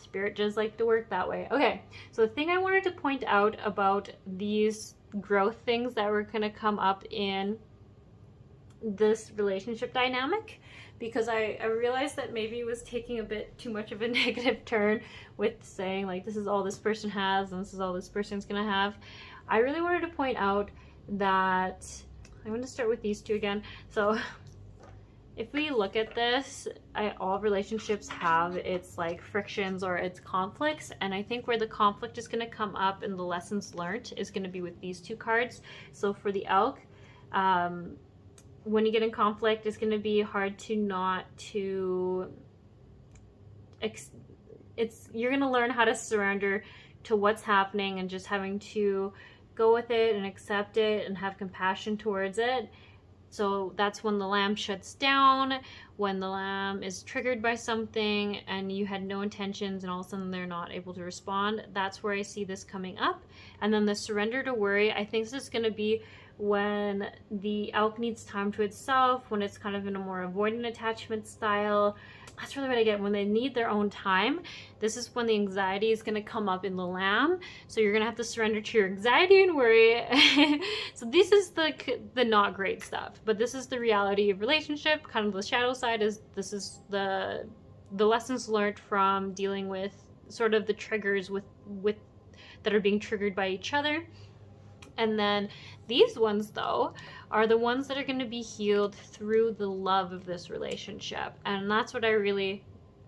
Spirit does like to work that way. Okay, so the thing I wanted to point out about these growth things that were going to come up in this relationship dynamic, because I realized that maybe it was taking a bit too much of a negative turn with saying like this is all this person has and this is all this person's gonna have. I really wanted to point out that I'm going to start with these two again. So if we look at this, all relationships have its like frictions or its conflicts, and I think where the conflict is going to come up and the lessons learned is going to be with these two cards. So for the elk, when you get in conflict, it's going to be hard to not to you're going to learn how to surrender to what's happening and just having to go with it and accept it and have compassion towards it. So that's when the lamb shuts down, when the lamb is triggered by something and you had no intentions and all of a sudden they're not able to respond. That's where I see this coming up. And then the surrender to worry, I think this is going to be when the elk needs time to itself, when it's kind of in a more avoidant attachment style. That's really what I get. When they need their own time, this is when the anxiety is going to come up in the lamb. So you're going to have to surrender to your anxiety and worry. So this is the not great stuff, but this is the reality of relationship. Kind of the shadow side is this is the lessons learned from dealing with sort of the triggers with that are being triggered by each other. And then these ones, though, are the ones that are going to be healed through the love of this relationship. And that's what I really,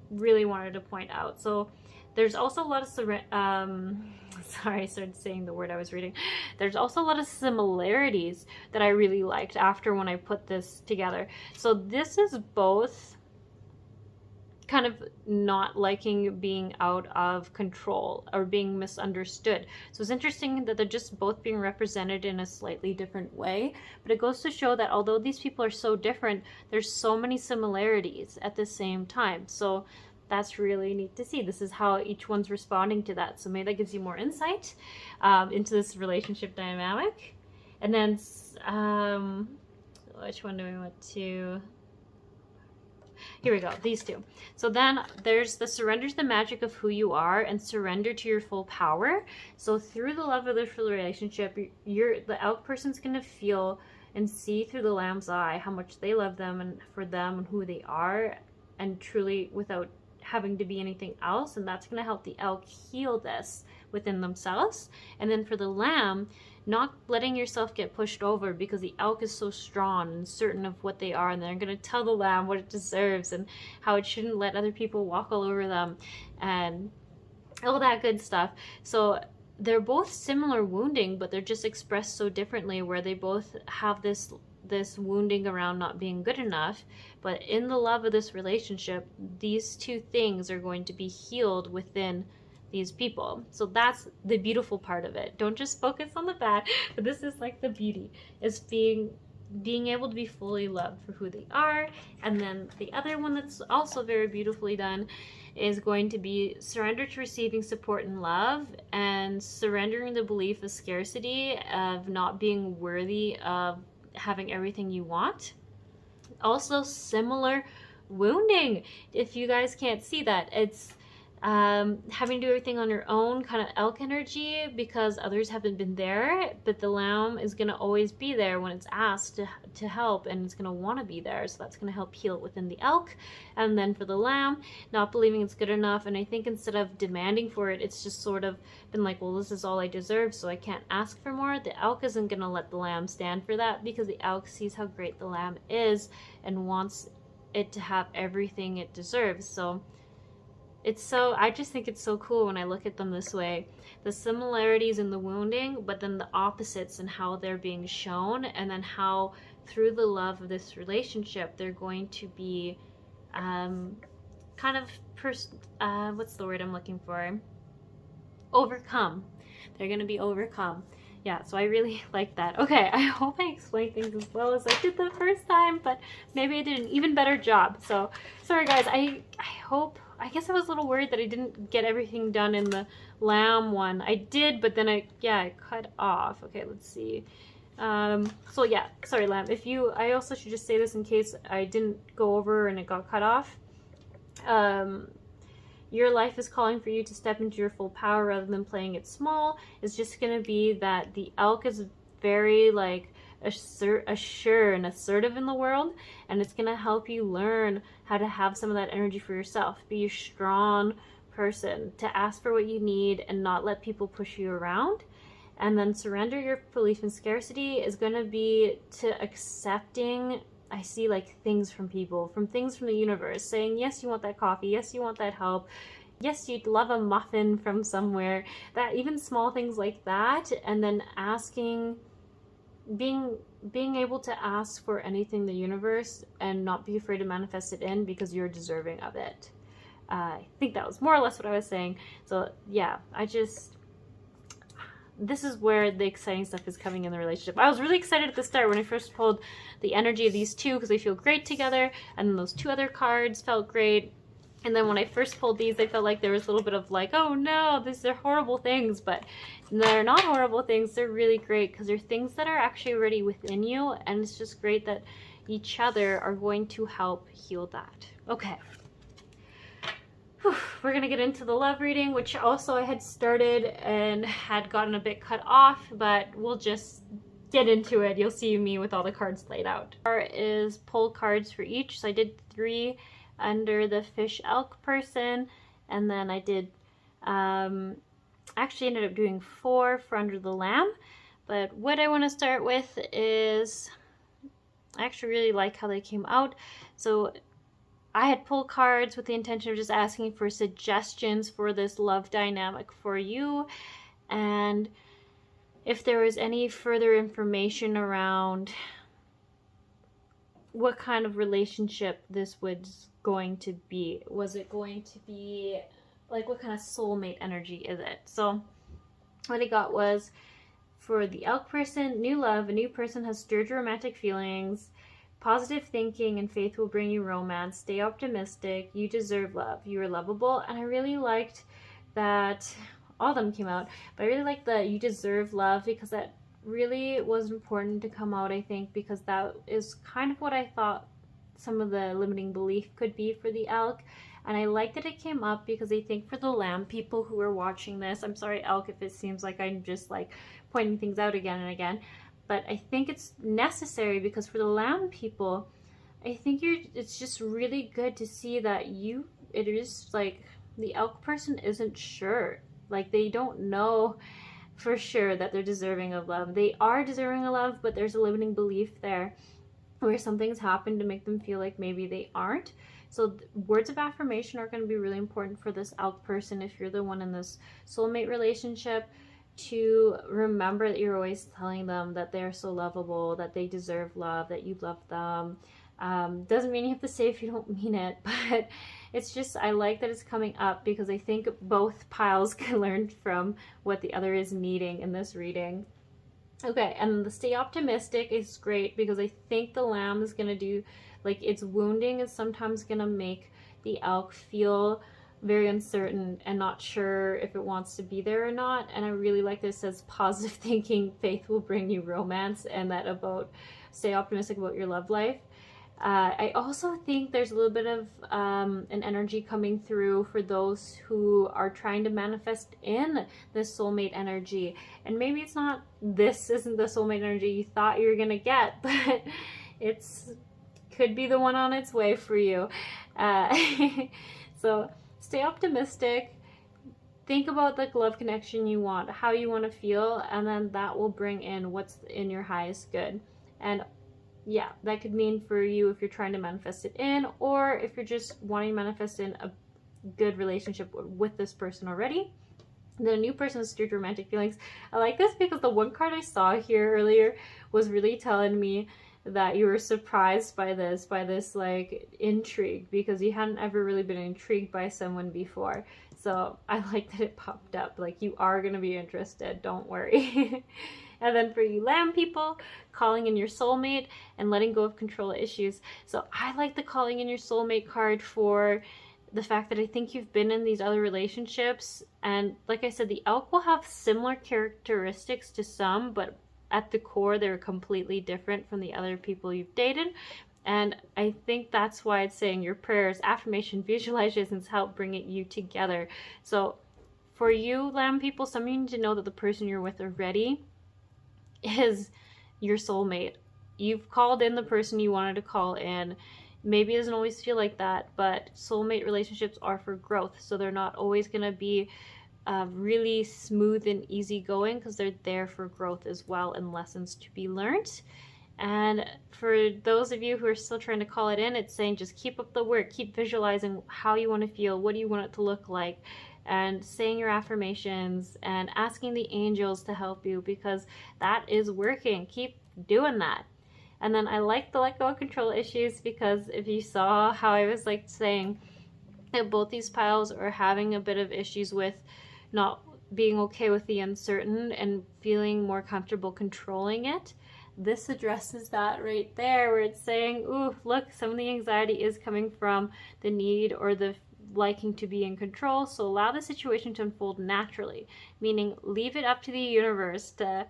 really wanted to point out. So there's also a lot of, sorry, I started saying the word I was reading. There's also a lot of similarities that I really liked after when I put this together. So this is both kind of not liking being out of control or being misunderstood. So it's interesting that they're just both being represented in a slightly different way, but it goes to show that although these people are so different, there's so many similarities at the same time. So that's really neat to see. This is how each one's responding to that. So maybe that gives you more insight into this relationship dynamic. And then which one do we want to... Here we go, these two. So then there's the surrender to the magic of who you are and surrender to your full power. So through the love of this relationship, the elk person's going to feel and see through the lamb's eye how much they love them and for them and who they are, and truly without having to be anything else. And that's going to help the elk heal this within themselves. And then for the lamb, not letting yourself get pushed over, because the elk is so strong and certain of what they are, and they're going to tell the lamb what it deserves and how it shouldn't let other people walk all over them and all that good stuff. So they're both similar wounding, but they're just expressed so differently, where they both have this wounding around not being good enough. But in the love of this relationship, these two things are going to be healed within these people. So that's the beautiful part of it. Don't just focus on the bad, but this is like the beauty, is being able to be fully loved for who they are. And then the other one that's also very beautifully done is going to be surrender to receiving support and love, and surrendering the belief of scarcity, of not being worthy of having everything you want. Also similar wounding, if you guys can't see that. It's having to do everything on your own, kind of elk energy, because others haven't been there, but the lamb is going to always be there when it's asked to help, and it's going to want to be there. So that's going to help heal it within the elk. And then for the lamb, not believing it's good enough, and I think instead of demanding for it, it's just sort of been like, well, this is all I deserve, so I can't ask for more. The elk isn't going to let the lamb stand for that, because the elk sees how great the lamb is and wants it to have everything it deserves. So I just think it's so cool when I look at them this way. The similarities in the wounding, but then the opposites and how they're being shown, and then how through the love of this relationship, they're going to be kind of, what's the word I'm looking for? Overcome. They're going to be overcome. Yeah, so I really like that. Okay, I hope I explained things as well as I did the first time, but maybe I did an even better job. So, sorry guys, I I guess I was a little worried that I didn't get everything done in the lamb one. I did, but then I cut off. Okay, let's see. So yeah, sorry lamb. I also should just say this in case I didn't go over and it got cut off. Your life is calling for you to step into your full power rather than playing it small. It's just going to be that the elk is very like assured and assertive in the world, and it's going to help you learn how to have some of that energy for yourself. Be a strong person to ask for what you need and not let people push you around. And then surrender your belief in scarcity is going to be to accepting, I see like things from people, things from the universe, saying, yes, you want that coffee. Yes, you want that help. Yes, you'd love a muffin from somewhere. That even small things like that. And then asking, being able to ask for anything in the universe and not be afraid to manifest it in because you're deserving of it. I think that was more or less what I was saying. So yeah, this is where the exciting stuff is coming in the relationship. I was really excited at the start when I first pulled the energy of these two because they feel great together, and then those two other cards felt great. And then when I first pulled these, I felt like there was a little bit of like, oh no, these are horrible things, but they're not horrible things. They're really great because they're things that are actually already within you, and it's just great that each other are going to help heal that. Okay. We're going to get into the love reading, which also I had started and had gotten a bit cut off, but we'll just get into it. You'll see me with all the cards laid out. Here is pull cards for each. So I did 3 under the fish elk person, and then I did, actually ended up doing 4 for under the lamb. But what I want to start with is, I actually really like how they came out. So I had pulled cards with the intention of just asking for suggestions for this love dynamic for you, and if there was any further information around what kind of relationship this was going to be. Was it going to be, like, what kind of soulmate energy is it? So what I got was, for the elk person, new love, a new person has stirred your romantic feelings. Positive thinking and faith will bring you romance. Stay optimistic. You deserve love. You are lovable. And I really liked that all of them came out. But I really liked that you deserve love, because that really was important to come out, I think, because that is kind of what I thought some of the limiting belief could be for the elk. And I like that it came up because I think for the lamb people who are watching this, I'm sorry elk if it seems like I'm just like pointing things out again and again, but I think it's necessary because for the lamb people, I think it's just really good to see that it is like the elk person isn't sure. Like, they don't know for sure that they're deserving of love. They are deserving of love, but there's a limiting belief there where something's happened to make them feel like maybe they aren't. So words of affirmation are going to be really important for this elk person if you're the one in this soulmate relationship, to remember that you're always telling them that they're so lovable, that they deserve love, that you love them. Doesn't mean you have to say if you don't mean it, but it's just, I like that it's coming up because I think both piles can learn from what the other is needing in this reading. Okay, and the stay optimistic is great because I think the lamb is going to do, like, its wounding is sometimes going to make the elk feel very uncertain and not sure if it wants to be there or not. And I really like that it says positive thinking, faith will bring you romance, and that about stay optimistic about your love life. I also think there's a little bit of an energy coming through for those who are trying to manifest in this soulmate energy. And maybe it's not, this isn't the soulmate energy you thought you were gonna get, but could be the one on its way for you. So stay optimistic. Think about the love connection you want, how you want to feel, and then that will bring in what's in your highest good. And yeah, that could mean for you if you're trying to manifest it in, or if you're just wanting to manifest in a good relationship with this person already. The new person has stirred romantic feelings. I like this because the one card I saw here earlier was really telling me that you were surprised by this like intrigue, because you hadn't ever really been intrigued by someone before. So I like that it popped up. Like, you are going to be interested, don't worry. And then for you lamb people, calling in your soulmate and letting go of control issues. So I like the calling in your soulmate card for the fact that I think you've been in these other relationships, and like I said, the elk will have similar characteristics to some, but at the core they're completely different from the other people you've dated. And I think that's why it's saying your prayers, affirmation, visualizations help bring you together. So for you lamb people, some of you need to know that the person you're with already is your soulmate. You've called in the person you wanted to call in. Maybe it doesn't always feel like that, but soulmate relationships are for growth. So they're not always going to be really smooth and easygoing, because they're there for growth as well and lessons to be learned. And for those of you who are still trying to call it in, it's saying just keep up the work, keep visualizing how you want to feel, what do you want it to look like, and saying your affirmations and asking the angels to help you, because that is working. Keep doing that. And then I like the let go of control issues, because if you saw how I was like saying that both these piles are having a bit of issues with not being okay with the uncertain and feeling more comfortable controlling it, this addresses that right there, where it's saying, ooh, look, some of the anxiety is coming from the need or the liking to be in control. So allow the situation to unfold naturally, meaning leave it up to the universe to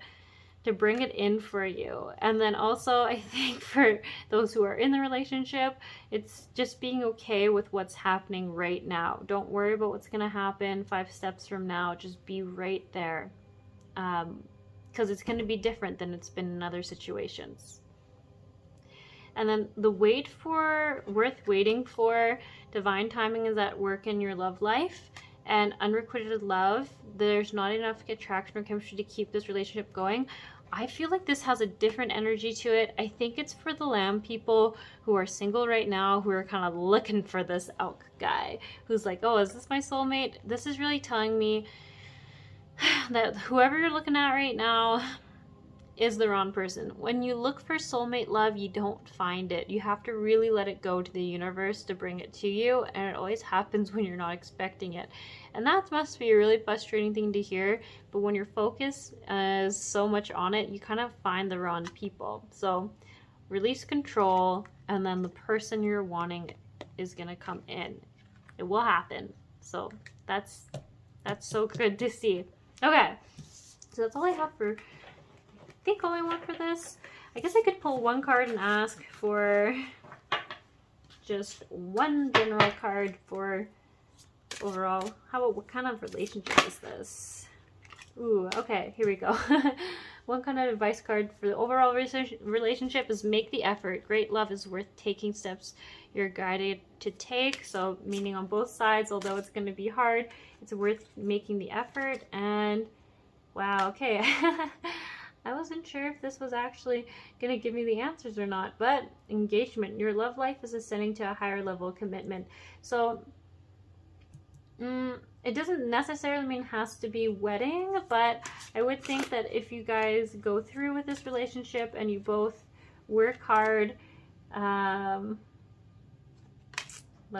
bring it in for you. And then also, I think for those who are in the relationship, it's just being okay with what's happening right now. Don't worry about what's going to happen 5 steps from now. Just be right there. Because it's going to be different than it's been in other situations. And then the worth waiting for, divine timing is at work in your love life. And unrequited love, there's not enough attraction or chemistry to keep this relationship going. I feel like this has a different energy to it. I think it's for the lamb people who are single right now, who are kind of looking for this elk guy who's like, oh, is this my soulmate? This is really telling me that whoever you're looking at right now is the wrong person. When you look for soulmate love, you don't find it. You have to really let it go to the universe to bring it to you, and it always happens when you're not expecting it. And that must be a really frustrating thing to hear, but when your focus is so much on it, you kind of find the wrong people. So release control, and then the person you're wanting is gonna come in. It will happen. So that's so good to see. Okay, so that's all I have for, I think all I want for this. I guess I could pull one card and ask for just one general card for overall. How about, what kind of relationship is this? Ooh, okay, here we go. One kind of advice card for the overall relationship is make the effort. Great love is worth taking steps you're guided to take. So meaning on both sides, although it's going to be hard, it's worth making the effort. And wow, okay. I wasn't sure if this was actually going to give me the answers or not, but engagement. Your love life is ascending to a higher level of commitment. So it doesn't necessarily mean it has to be wedding, but I would think that if you guys go through with this relationship and you both work hard, love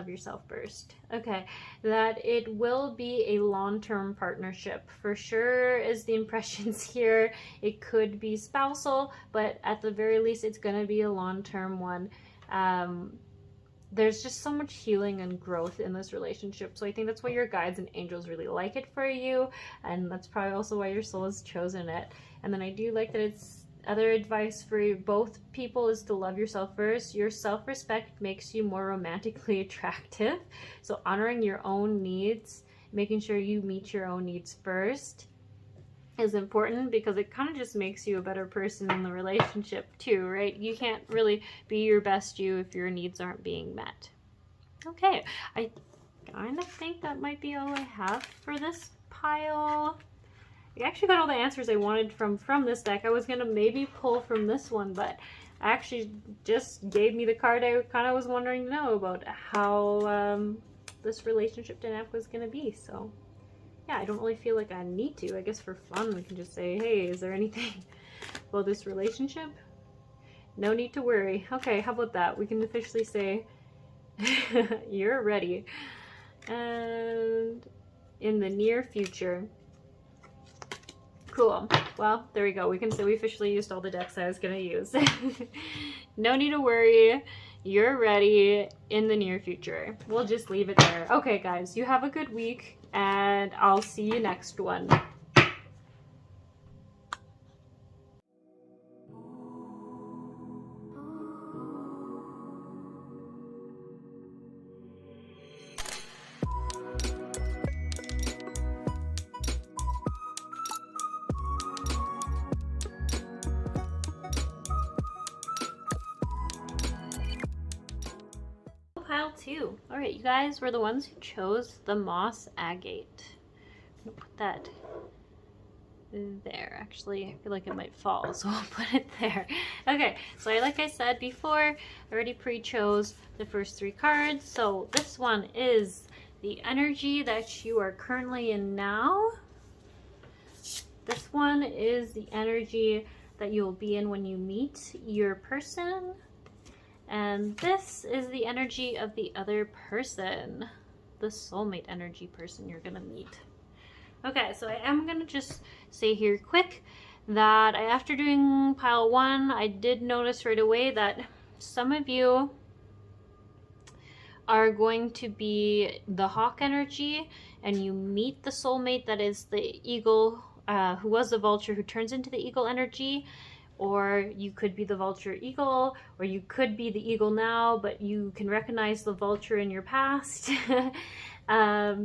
yourself first. Okay, that it will be a long-term partnership. For sure is the impressions here. It could be spousal, but at the very least, it's going to be a long-term one. There's just so much healing and growth in this relationship. So I think that's why your guides and angels really like it for you. And that's probably also why your soul has chosen it. And then I do like that it's other advice for both people is to love yourself first. Your self-respect makes you more romantically attractive. So honoring your own needs, making sure you meet your own needs first is important, because it kind of just makes you a better person in the relationship too, right? You can't really be your best you if your needs aren't being met. Okay, I kind of think that might be all I have for this pile. I actually got all the answers I wanted from this deck. I was going to maybe pull from this one, but I actually just gave me the card I kind of was wondering to know about, how this relationship dynamic was going to be. So yeah, I don't really feel like I need to. I guess for fun we can just say, hey, is there anything about this relationship? No need to worry. Okay, how about that? We can officially say you're ready. And in the near future. Cool. Well, there we go. We can say we officially used all the decks I was going to use. No need to worry. You're ready in the near future. We'll just leave it there. Okay, guys, you have a good week, and I'll see you next one. Pile 2. Alright, you guys were the ones who chose the moss agate. I'm gonna put that there. Actually, I feel like it might fall, so I'll put it there. Okay, so like I said before, I already pre-chose the first 3 cards. So this one is the energy that you are currently in now. This one is the energy that you'll be in when you meet your person. And this is the energy of the other person, the soulmate energy person you're gonna meet. Okay, so I am gonna just say here quick that after doing pile 1, I did notice right away that some of you are going to be the hawk energy, and you meet the soulmate that is the eagle, who was the vulture who turns into the eagle energy. Or you could be the vulture eagle, or you could be the eagle now, but you can recognize the vulture in your past. Yeah,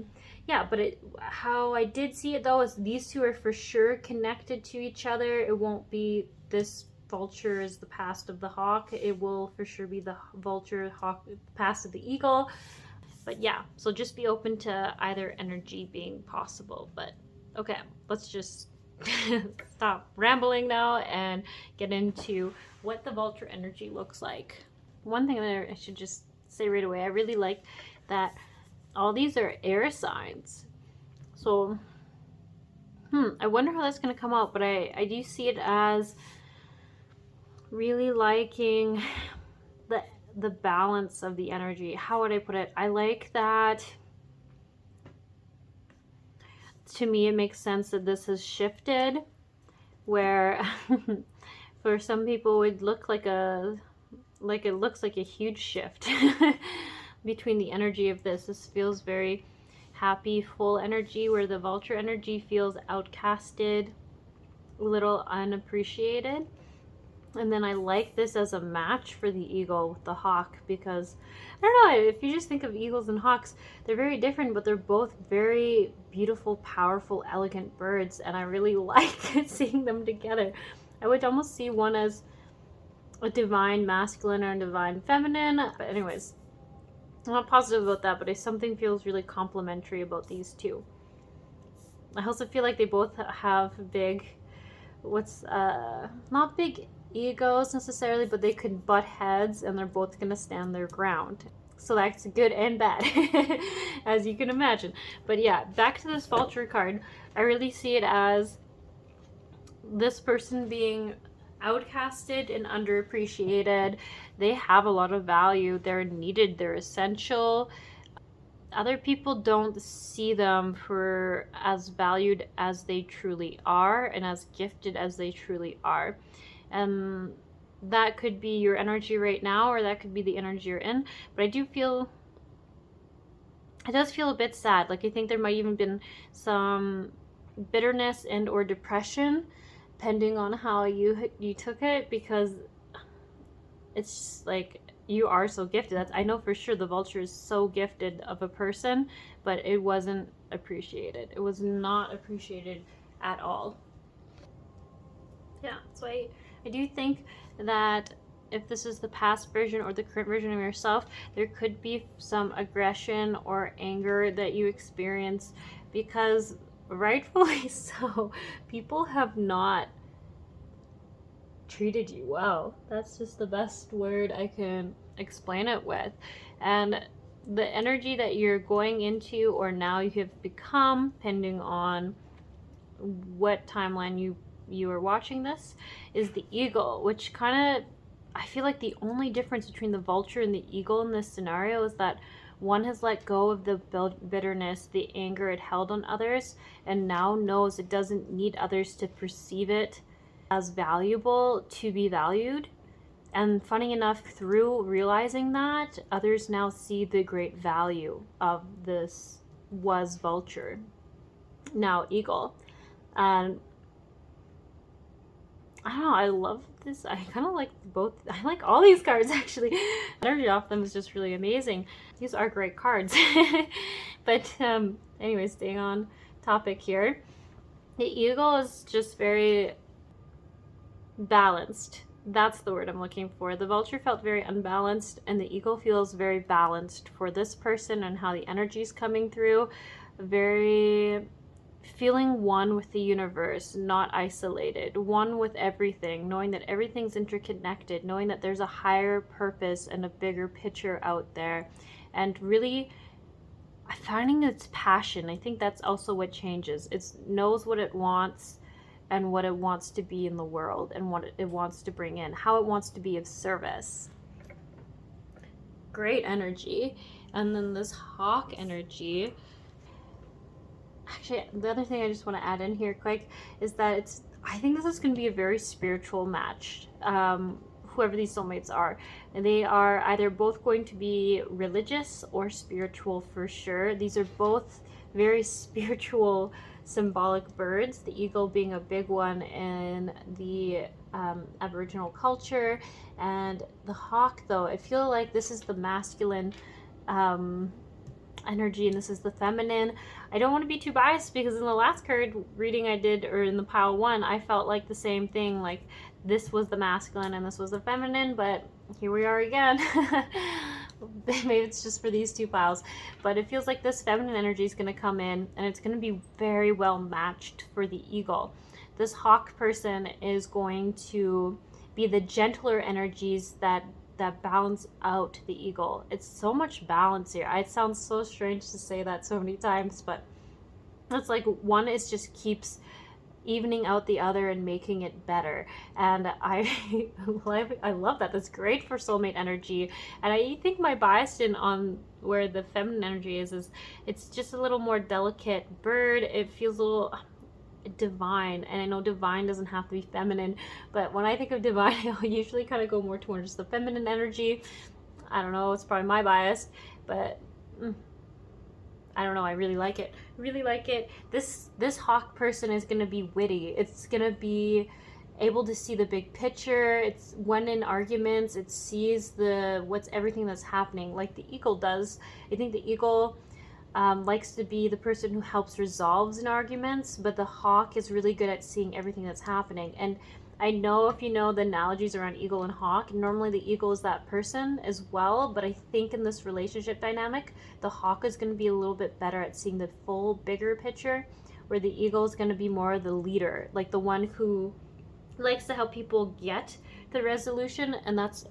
but how I did see it though is these two are for sure connected to each other. It won't be this vulture is the past of the hawk. It will for sure be the vulture hawk past of the eagle. But yeah, so just be open to either energy being possible. But okay, let's just stop rambling now and get into what the vulture energy looks like. One thing that I should just say right away, I really like that all these are air signs. So I wonder how that's going to come out, but I do see it as really liking the balance of the energy. How would I put it? I like that. To me, it makes sense that this has shifted, where for some people it would look like it looks like a huge shift between the energy of this. This feels very happy, full energy, where the vulture energy feels outcasted, a little unappreciated. And then I like this as a match for the eagle with the hawk, because I don't know, if you just think of eagles and hawks, they're very different, but they're both very beautiful, powerful, elegant birds, and I really like seeing them together. I would almost see one as a divine masculine or a divine feminine. But anyways, I'm not positive about that, but something feels really complimentary about these two. I also feel like they both have big, not big egos necessarily, but they could butt heads, and they're both gonna stand their ground. So that's good and bad, as you can imagine. But yeah, back to this vulture card. I really see it as this person being outcasted and underappreciated. They have a lot of value. They're needed. They're essential. Other people don't see them for as valued as they truly are, and as gifted as they truly are. And that could be your energy right now, or that could be the energy you're in. But I do feel, it does feel a bit sad. Like I think there might even been some bitterness and or depression, depending on how you took it, because it's just like, you are so gifted. I know for sure the vulture is so gifted of a person, but it wasn't appreciated. It was not appreciated at all. Yeah, so I do think that if this is the past version or the current version of yourself, there could be some aggression or anger that you experience, because rightfully so, people have not treated you well. That's just the best word I can explain it with. And the energy that you're going into, or now you have become, depending on what timeline you are watching this, is the eagle, which kind of, I feel like the only difference between the vulture and the eagle in this scenario is that one has let go of the bitterness, the anger it held on others, and now knows it doesn't need others to perceive it as valuable to be valued. And funny enough, through realizing that, others now see the great value of this was vulture, now eagle. And I don't know, I love this. I kind of like both. I like all these cards, actually. Energy off them is just really amazing. These are great cards. But anyway, staying on topic here. The eagle is just very balanced. That's the word I'm looking for. The vulture felt very unbalanced, and the eagle feels very balanced for this person and how the energy is coming through. Very feeling one with the universe, not isolated, one with everything, knowing that everything's interconnected, knowing that there's a higher purpose and a bigger picture out there, and really finding its passion. I think that's also what changes. It knows what it wants and what it wants to be in the world and what it wants to bring in, how it wants to be of service. Great energy. And then this hawk energy. Actually, the other thing I just want to add in here quick is that I think this is going to be a very spiritual match, whoever these soulmates are. And they are either both going to be religious or spiritual for sure. These are both very spiritual, symbolic birds, the eagle being a big one in the Aboriginal culture. And the hawk, though, I feel like this is the masculine energy and this is the feminine. I don't want to be too biased because in the last card reading I did, or in the pile 1, I felt like the same thing, like this was the masculine and this was the feminine, but here we are again. Maybe it's just for these 2 piles, but it feels like this feminine energy is going to come in and it's going to be very well matched for the eagle. This hawk person is going to be the gentler energies that balance out the eagle. It's so much balance here. It sounds so strange to say that so many times, but it's like one is just keeps evening out the other and making it better. And I love that. That's great for soulmate energy. And I think my bias on where the feminine energy is it's just a little more delicate bird. It feels a little divine, and I know divine doesn't have to be feminine, but when I think of divine, I usually kind of go more towards the feminine energy. I don't know, it's probably my bias, but I don't know, I really like it. This hawk person is going to be witty. It's going to be able to see the big picture. It's when in arguments, it sees what's everything that's happening, like the eagle does. I think the eagle likes to be the person who helps resolves in arguments, but the hawk is really good at seeing everything that's happening. And I know if you know the analogies around eagle and hawk, normally the eagle is that person as well, but I think in this relationship dynamic, the hawk is going to be a little bit better at seeing the full, bigger picture, where the eagle is going to be more the leader, like the one who likes to help people get the resolution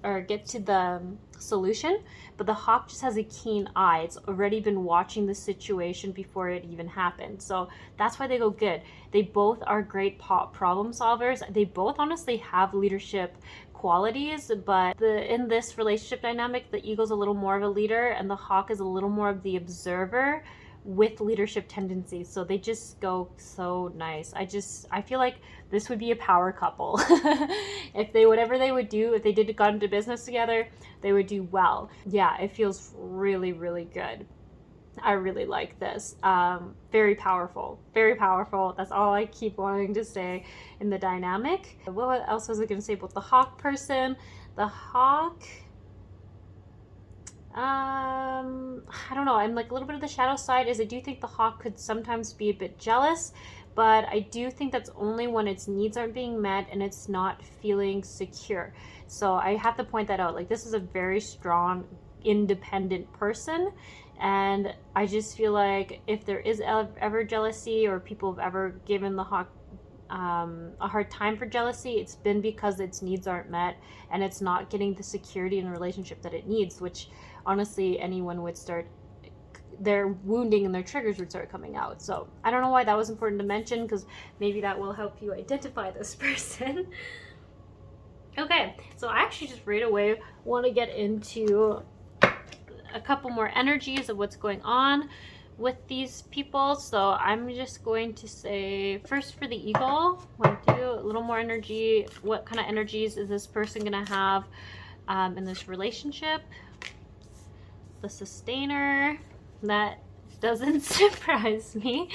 or get to the solution, but the hawk just has a keen eye. It's already been watching the situation before it even happened. So that's why they go good. They both are great problem solvers. They both honestly have leadership qualities, but in this relationship dynamic, the eagle's a little more of a leader and the hawk is a little more of the observer with leadership tendencies. So they just go so nice. I feel like this would be a power couple. If whatever they would do, if they did got into business together, they would do well. Yeah, it feels really, really good. I really like this. Very powerful. That's all I keep wanting to say in the dynamic. What else was I going to say about the hawk person? The hawk, I don't know. I'm like a little bit of the shadow side is I do think the hawk could sometimes be a bit jealous, but I do think that's only when its needs aren't being met and it's not feeling secure. So I have to point that out. Like, this is a very strong, independent person, and I just feel like if there is ever jealousy or people have ever given the hawk a hard time for jealousy, it's been because its needs aren't met and it's not getting the security in a relationship that it needs, which honestly anyone would start, their wounding and their triggers would start coming out. So I don't know why that was important to mention, because maybe that will help you identify this person. Okay, so I actually just right away want to get into a couple more energies of what's going on with these people. So I'm just going to say first for the eagle, want to do a little more energy. What kind of energies is this person going to have in this relationship? The sustainer, that doesn't surprise me.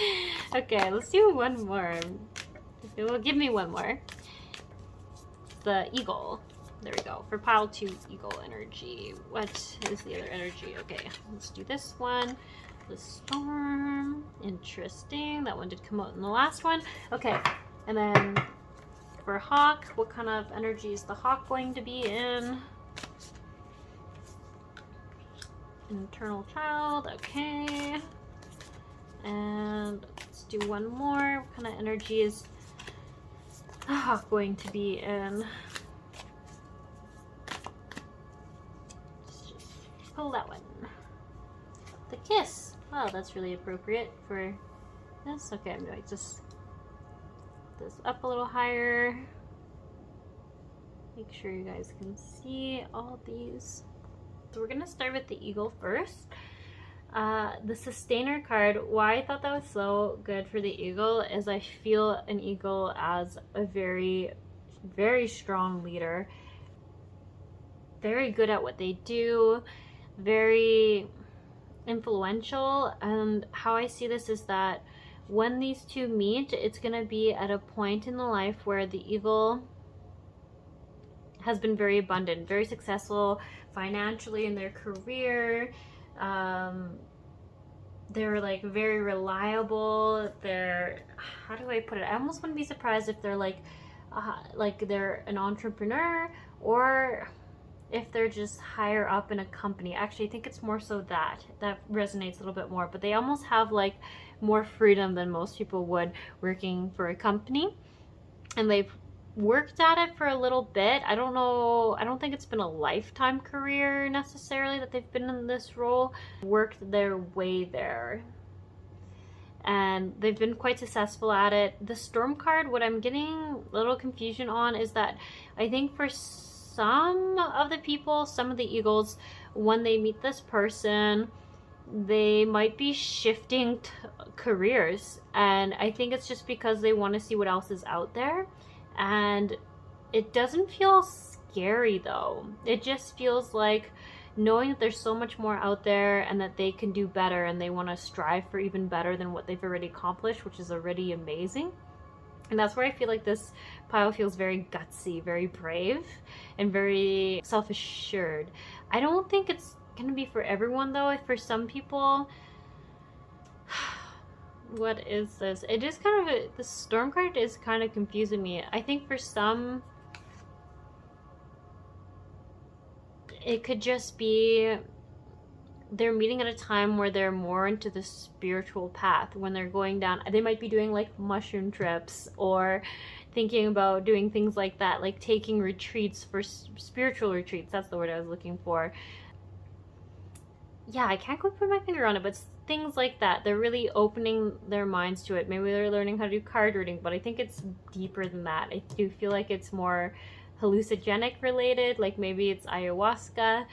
Okay, let's do one more. Well, give me one more. The eagle. There we go. For pile 2, eagle energy. What is the other energy? Okay, let's do this one. The storm. Interesting. That one did come out in the last one. Okay, and then for hawk, what kind of energy is the hawk going to be in? Internal child. Okay. And let's do one more. What kind of energy is the hawk going to be in? Pull that one. The kiss. Oh, that's really appropriate for this. Okay, I'm going to just put this up a little higher. Make sure you guys can see all these. So we're going to start with the eagle first. The sustainer card, why I thought that was so good for the eagle is I feel an eagle as a very, very strong leader. Very good at what they do. Very influential, and how I see this is that when these two meet, it's going to be at a point in the life where the eagle has been very abundant, very successful financially in their career. They're like very reliable. They're, how do I put it? I almost wouldn't be surprised if they're like they're an entrepreneur, or if they're just higher up in a company. Actually, I think it's more so that resonates a little bit more, but they almost have like more freedom than most people would working for a company, and they've worked at it for a little bit. I don't know, I don't think it's been a lifetime career necessarily that they've been in this role. Worked their way there, and they've been quite successful at it. The storm card, what I'm getting a little confusion on is that I think for some of the people, some of the eagles, when they meet this person, they might be shifting careers, and I think it's just because they want to see what else is out there. And it doesn't feel scary though. It just feels like knowing that there's so much more out there and that they can do better, and they want to strive for even better than what they've already accomplished, which is already amazing. And that's where I feel like this pile feels very gutsy, very brave, and very self-assured. I don't think it's going to be for everyone though. For some people, what is this? It is kind of, the storm card is kind of confusing me. I think for some, it could just be they're meeting at a time where they're more into the spiritual path. When they're going down, they might be doing like mushroom trips, or thinking about doing things like that, like taking retreats, for spiritual retreats. That's the word I was looking for. Yeah, I can't quite put my finger on it, but things like that. They're really opening their minds to it. Maybe they're learning how to do card reading, but I think it's deeper than that. I do feel like it's more hallucinogenic related, like maybe it's ayahuasca.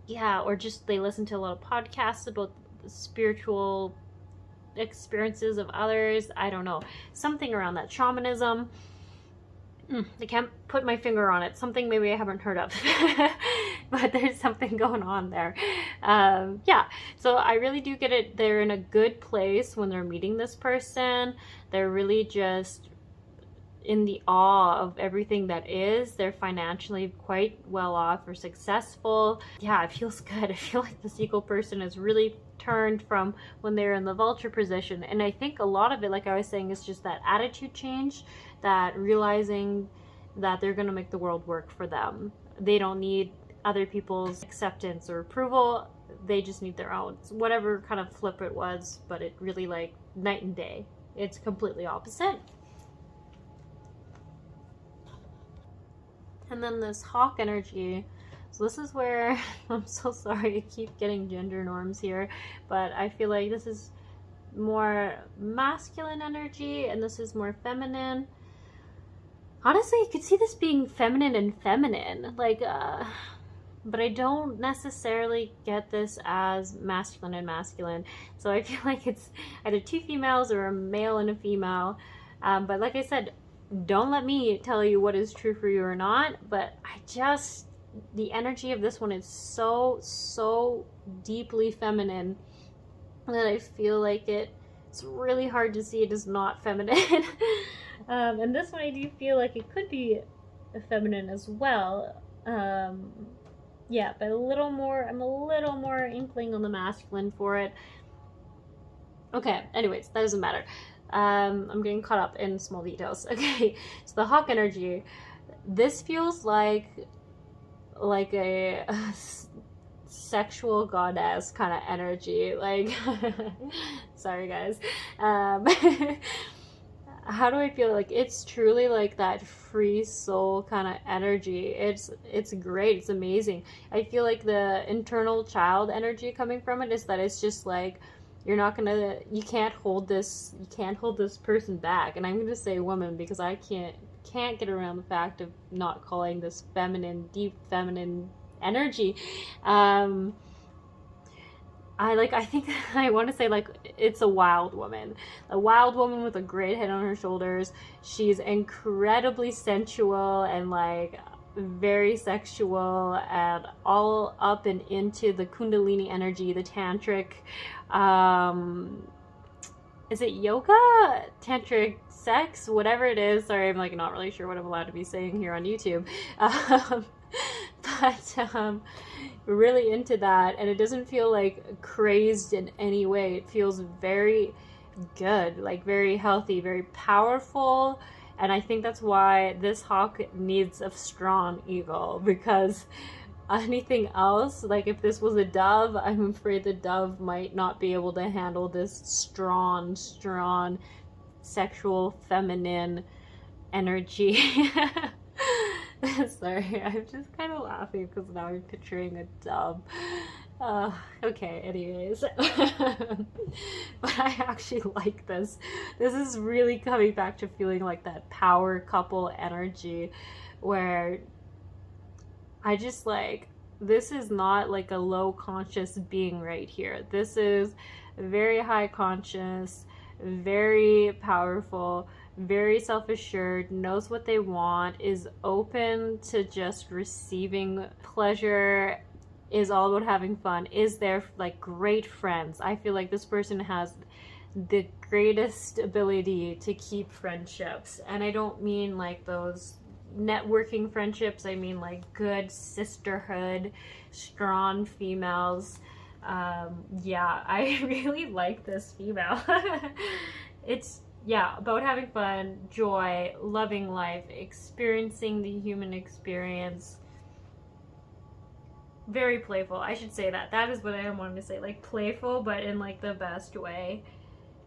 Yeah, or just they listen to a lot of podcasts about the spiritual experiences of others. I don't know. Something around that. Shamanism. I can't put my finger on it. Something maybe I haven't heard of. But there's something going on there. Yeah, so I really do get it. They're in a good place when they're meeting this person. They're really just in the awe of everything that is. They're financially quite well off or successful. Yeah, it feels good. I feel like this eagle person is really turned from when they're in the vulture position. And I think a lot of it, like I was saying, is just that attitude change, that realizing that they're going to make the world work for them. They don't need other people's acceptance or approval. They just need their own. So whatever kind of flip it was, but it really like night and day. It's completely opposite. And then this hawk energy. So this is where, I'm so sorry, I keep getting gender norms here, but I feel like this is more masculine energy and this is more feminine. honestly, I could see this being feminine and feminine, like, but I don't necessarily get this as masculine and masculine. So I feel like it's either two females or a male and a female. But like I said, don't let me tell you what is true for you or not. But the energy of this one is so deeply feminine that I feel like it's really hard to see it as not feminine. And this one I do feel like it could be feminine as well. Yeah, but I'm a little more inkling on the masculine for it. Okay, anyways, that doesn't matter. I'm getting caught up in small details. Okay, so the hawk energy. This feels like a sexual goddess kind of energy. Like, sorry guys. How do I feel? Like, it's truly like that free soul kind of energy. It's great. It's amazing. I feel like the internal child energy coming from it is that it's just like, you can't hold this person back. And I'm gonna say woman because I can't get around the fact of not calling this feminine, deep feminine energy. I think I want to say, like, it's a wild woman with a great head on her shoulders. She's incredibly sensual and like very sexual and all up and into the kundalini energy, the tantric, is it yoga, tantric sex, whatever it is. Sorry, I'm like not really sure what I'm allowed to be saying here on YouTube. But really into that, and it doesn't feel like crazed in any way. It feels very good, like very healthy, very powerful. And I think that's why this hawk needs a strong eagle, because anything else, like if this was a dove, I'm afraid the dove might not be able to handle this strong sexual feminine energy. Sorry, I'm just kind of laughing because now I'm picturing a dove. Okay, anyways. But I actually like this. This is really coming back to feeling like that power couple energy where I just like, this is not like a low conscious being right here. This is very high conscious, very powerful, very self-assured, knows what they want, is open to just receiving pleasure, is all about having fun, is there like great friends. I feel like this person has the greatest ability to keep friendships, and I don't mean like those networking friendships. I mean like good sisterhood, strong females. Yeah, I really like this female. It's about having fun, joy, loving life, experiencing the human experience. Very playful. I should say that. That is what I wanted to say. Like playful, but in like the best way.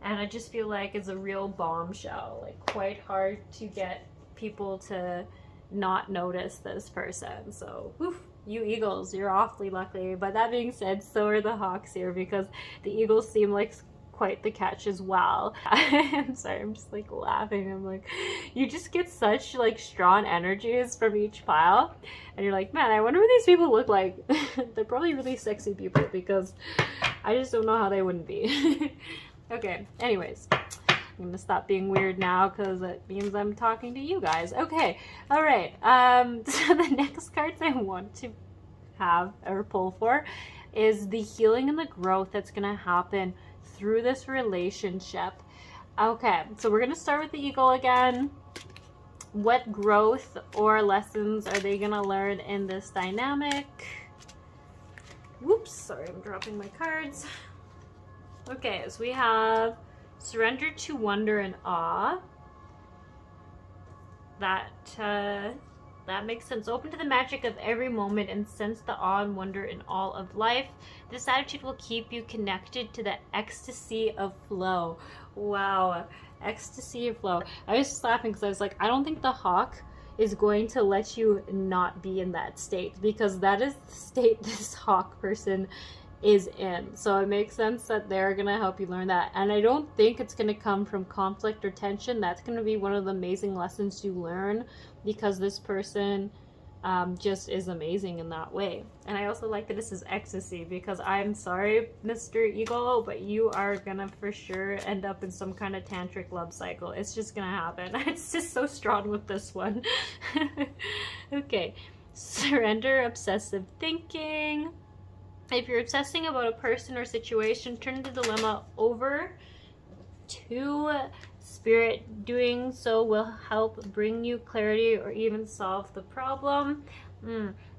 And I just feel like it's a real bombshell. Like quite hard to get people to not notice this person. So, woof, you eagles, you're awfully lucky. But that being said, so are the hawks here, because the eagles seem like quite the catch as well. I'm sorry, I'm just like laughing. I'm like, you just get such like strong energies from each pile, and you're like, man, I wonder what these people look like. They're probably really sexy people, because I just don't know how they wouldn't be. Okay, anyways, I'm gonna stop being weird now because it means I'm talking to you guys. Okay, all right. So the next cards I want to have or pull for is the healing and the growth that's gonna happen through this relationship. Okay, so we're gonna start with the eagle again. What growth or lessons are they gonna learn in this dynamic? Whoops, sorry, I'm dropping my cards. Okay, so we have surrender to wonder and awe. That makes sense. Open to the magic of every moment and sense the awe and wonder in all of life. This attitude will keep you connected to the ecstasy of flow. Wow, ecstasy of flow. I was just laughing because I was like, I don't think the hawk is going to let you not be in that state, because that is the state this hawk person is in. So it makes sense that they're gonna help you learn that. And I don't think it's gonna come from conflict or tension. That's gonna be one of the amazing lessons you learn, because this person just is amazing in that way. And I also like that this is ecstasy, because I'm sorry, Mr. Eagle, but you are gonna for sure end up in some kind of tantric love cycle. It's just gonna happen. It's just so strong with this one. Okay, surrender obsessive thinking. If you're obsessing about a person or situation, turn the dilemma over to spirit. Doing so will help bring you clarity or even solve the problem.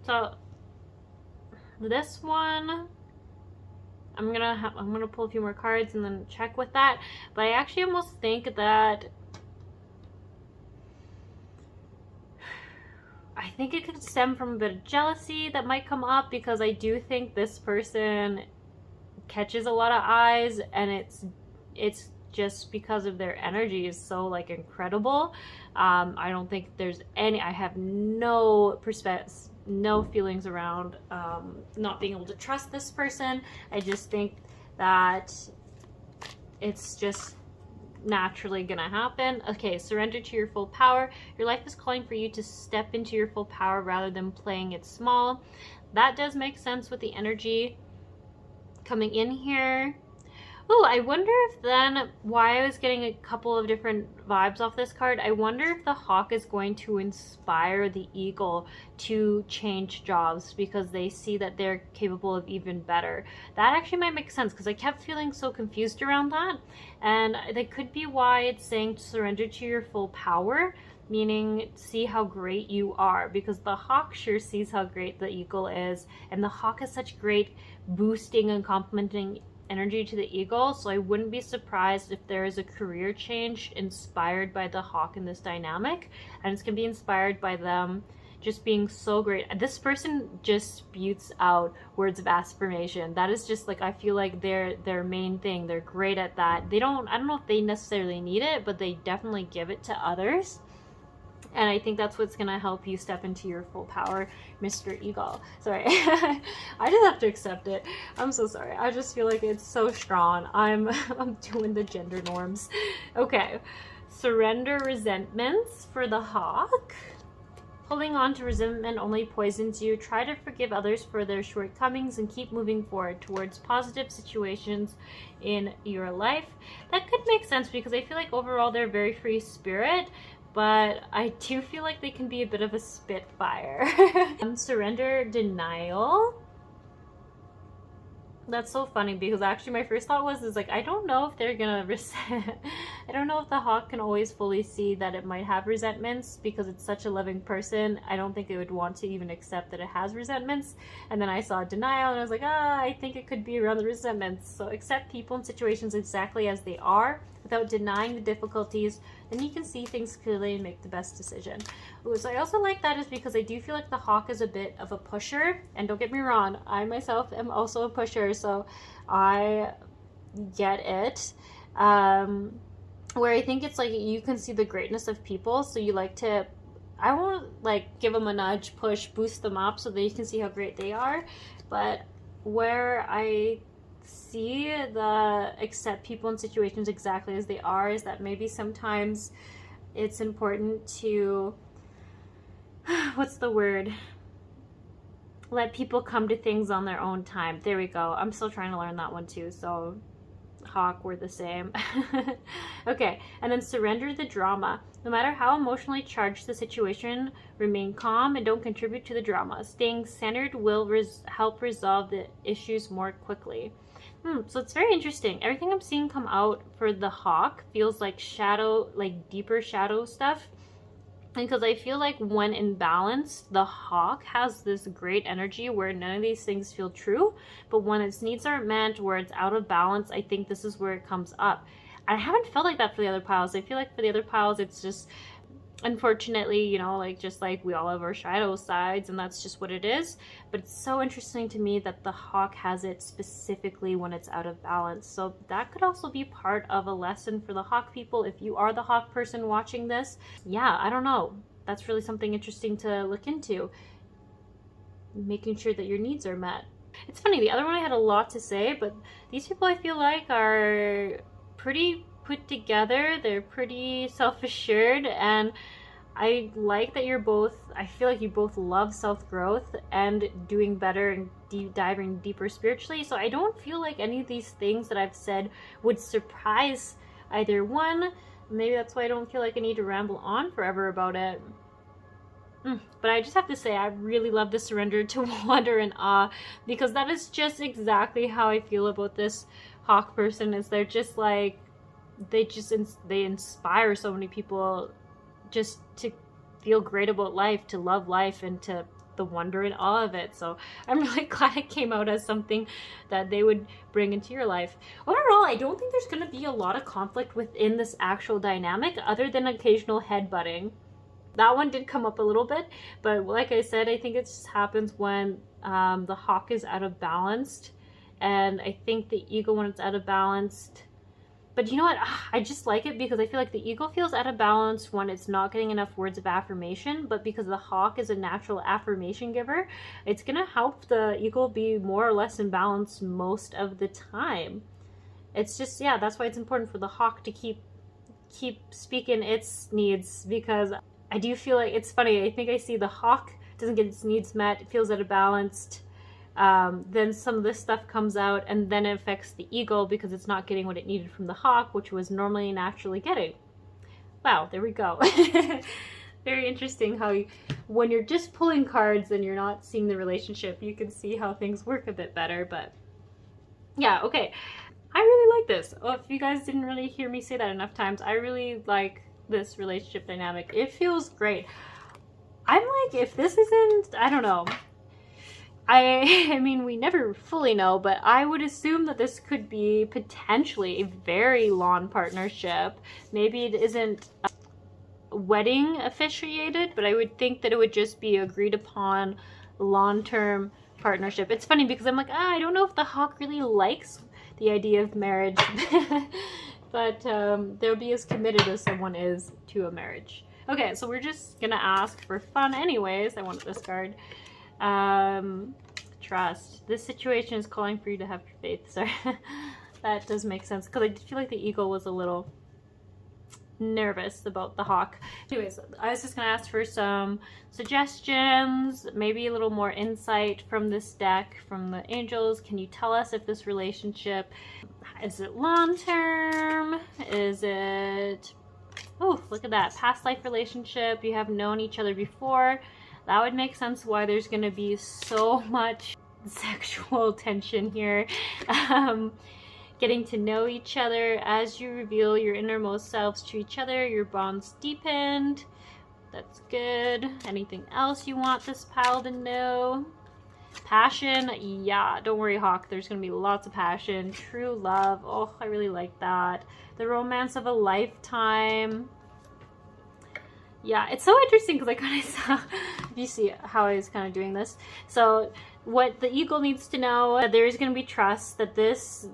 So this one, I'm gonna pull a few more cards and then check with that. But I actually almost think that it could stem from a bit of jealousy that might come up, because I do think this person catches a lot of eyes, and it's just because of their energy is so like incredible. I don't think there's any, I have no feelings around not being able to trust this person. I just think that it's just naturally gonna happen. Okay, surrender to your full power. Your life is calling for you to step into your full power rather than playing it small. That does make sense with the energy coming in here. Oh, I wonder if then, why I was getting a couple of different vibes off this card, I wonder if the hawk is going to inspire the eagle to change jobs because they see that they're capable of even better. That actually might make sense, because I kept feeling so confused around that. And that could be why it's saying to surrender to your full power, meaning see how great you are, because the hawk sure sees how great the eagle is. And the hawk has such great boosting and complementing energy to the eagle, so I wouldn't be surprised if there is a career change inspired by the hawk in this dynamic, and it's gonna be inspired by them just being so great. This person just spews out words of affirmation. That is just like, I feel like their main thing. They're great at that. I don't know if they necessarily need it, but they definitely give it to others. And I think that's what's gonna help you step into your full power, Mr. Eagle. Sorry, I just have to accept it. I'm so sorry. I just feel like it's so strong. I'm doing the gender norms. Okay, surrender resentments for the hawk. Holding on to resentment only poisons you. Try to forgive others for their shortcomings and keep moving forward towards positive situations in your life. That could make sense, because I feel like overall they're very free spirit, but I do feel like they can be a bit of a spitfire. Surrender denial. That's so funny, because actually my first thought was like, I don't know if they're gonna I don't know if the hawk can always fully see that it might have resentments, because it's such a loving person. I don't think it would want to even accept that it has resentments. And then I saw denial and I was like, I think it could be around the resentments. So accept people and situations exactly as they are without denying the difficulties, then you can see things clearly and make the best decision. Ooh, so I also like that is because I do feel like the hawk is a bit of a pusher, and don't get me wrong, I myself am also a pusher, so I get it. Where I think it's like you can see the greatness of people, so you like to, I won't like give them a nudge, push, boost them up so that you can see how great they are, but where I see the accept people and situations exactly as they are is that maybe sometimes it's important to, what's the word, let people come to things on their own time. There we go. I'm still trying to learn that one too, so hawk, we're the same. Okay, and then surrender the drama. No matter how emotionally charged the situation, remain calm and don't contribute to the drama. Staying centered will help resolve the issues more quickly. So it's very interesting. Everything I'm seeing come out for the hawk feels like shadow, like deeper shadow stuff. Because I feel like when in balance, the hawk has this great energy where none of these things feel true. But when its needs aren't met, where it's out of balance, I think this is where it comes up. I haven't felt like that for the other piles. I feel like for the other piles, it's just, unfortunately, you know, like just like we all have our shadow sides, and that's just what it is. But it's so interesting to me that the hawk has it specifically when it's out of balance. So that could also be part of a lesson for the hawk people if you are the hawk person watching this. Yeah, I don't know. That's really something interesting to look into. Making sure that your needs are met. It's funny, the other one I had a lot to say, but these people I feel like are pretty put together. They're pretty self-assured, and I like that I feel like you both love self-growth and doing better and diving deeper spiritually. So I don't feel like any of these things that I've said would surprise either one. Maybe that's why I don't feel like I need to ramble on forever about it. But I just have to say, I really love the surrender to wonder and awe, because that is just exactly how I feel about this hawk person. Is they're just like, they inspire so many people just to feel great about life, to love life, and to the wonder and awe of it. So I'm really glad it came out as something that they would bring into your life. Overall, I don't think there's going to be a lot of conflict within this actual dynamic, other than occasional headbutting. That one did come up a little bit, but like I said, I think it just happens when the hawk is out of balance, and I think the eagle, when it's out of balance. But you know what? I just like it because I feel like the eagle feels out of balance when it's not getting enough words of affirmation, but because the hawk is a natural affirmation giver, it's going to help the eagle be more or less in balance most of the time. It's just, yeah, that's why it's important for the hawk to keep speaking its needs, because I do feel like, it's funny, I think I see the hawk doesn't get its needs met, it feels out of balance. Then some of this stuff comes out, and then it affects the eagle because it's not getting what it needed from the hawk, which was normally naturally getting. Wow, there we go. Very interesting how when you're just pulling cards and you're not seeing the relationship, you can see how things work a bit better. But yeah, okay. I really like this. Oh, if you guys didn't really hear me say that enough times, I really like this relationship dynamic. It feels great. I'm like, if this isn't, I don't know. I mean, we never fully know, but I would assume that this could be potentially a very long partnership. Maybe it isn't wedding officiated, but I would think that it would just be agreed upon long-term partnership. It's funny because I'm like, I don't know if the hawk really likes the idea of marriage, but they'll be as committed as someone is to a marriage. Okay, so we're just gonna ask for fun anyways. I wanted this card. Trust. This situation is calling for you to have faith. Sorry. That does make sense, because I feel like the eagle was a little nervous about the hawk. Anyways, I was just gonna ask for some suggestions, maybe a little more insight from this deck, from the angels. Can you tell us if this relationship, is it long-term? Is it, oh, look at that, past life relationship, you have known each other before? That would make sense why there's going to be so much sexual tension here. Getting to know each other as you reveal your innermost selves to each other, your bonds deepened. That's good. Anything else you want this pile to know? Passion, yeah, don't worry, hawk, there's going to be lots of passion. True love, oh, I really like that. The romance of a lifetime. Yeah, it's so interesting because I kind of saw, if you see how I was kind of doing this. So what the eagle needs to know, there is going to be trust, that this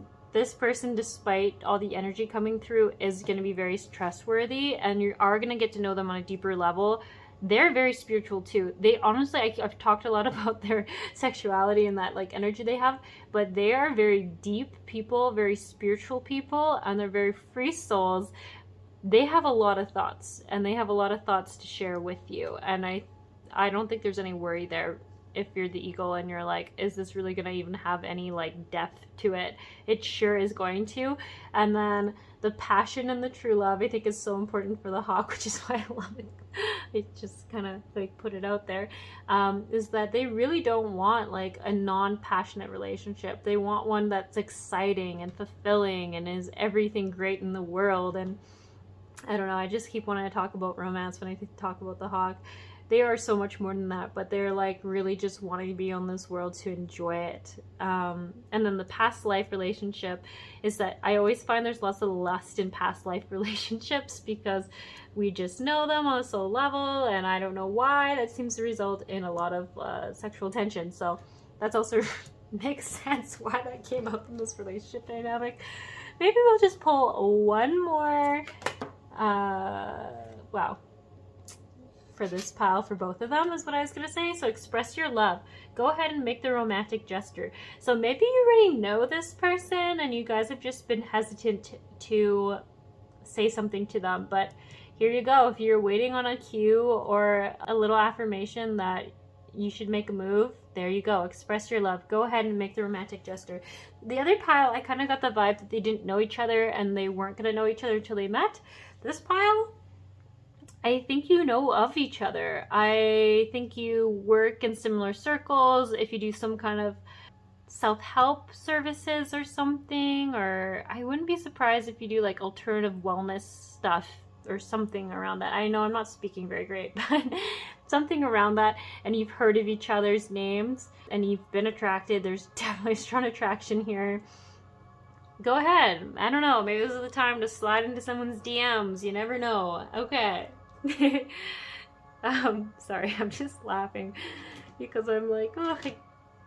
person, despite all the energy coming through, is going to be very trustworthy, and you are going to get to know them on a deeper level. They're very spiritual too. They honestly, I've talked a lot about their sexuality and that like energy they have, but they are very deep people, very spiritual people, and they're very free souls. They have a lot of thoughts, and they have a lot of thoughts to share with you, and I don't think there's any worry there if you're the eagle and you're like, is this really gonna even have any like depth to it? It sure is going to. And then the passion and the true love, I think, is so important for the hawk, which is why I love it. I just kind of like put it out there, is that they really don't want like a non-passionate relationship. They want one that's exciting and fulfilling and is everything great in the world. And I don't know, I just keep wanting to talk about romance when I talk about the hawk. They are so much more than that, but they're like really just wanting to be on this world to enjoy it. And then the past life relationship is that I always find there's lots of lust in past life relationships because we just know them on a soul level, and I don't know why. That seems to result in a lot of sexual tension. So that's also makes sense why that came up in this relationship dynamic. Maybe we'll just pull one more. Wow. for this pile for both of them is what I was going to say. So express your love. Go ahead and make the romantic gesture. So maybe you already know this person and you guys have just been hesitant to say something to them, but here you go. If you're waiting on a cue or a little affirmation that you should make a move, there you go. Express your love. Go ahead and make the romantic gesture. The other pile, I kind of got the vibe that they didn't know each other and they weren't going to know each other until they met. This pile, I think you know of each other. I think you work in similar circles. If you do some kind of self-help services or something, or I wouldn't be surprised if you do like alternative wellness stuff or something around that. I know I'm not speaking very great, but something around that, and you've heard of each other's names and you've been attracted. There's definitely strong attraction here. Go ahead. I don't know, maybe this is the time to slide into someone's DMs. You never know. Okay. Sorry, I'm just laughing because I'm like, oh,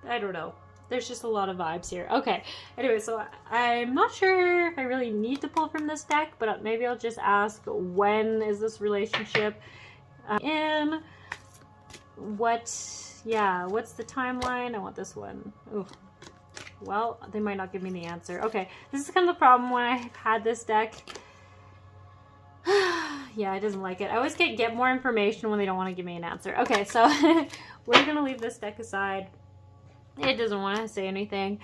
I don't know. There's just a lot of vibes here. Okay, anyway, so I'm not sure if I really need to pull from this deck, but maybe I'll just ask, when is this relationship in? What's the timeline? I want this one. Ooh. Well, they might not give me the answer. Okay, this is kind of the problem when I've had this deck. Yeah, it doesn't like it. I always get more information when they don't want to give me an answer. Okay, so we're going to leave this deck aside. It doesn't want to say anything.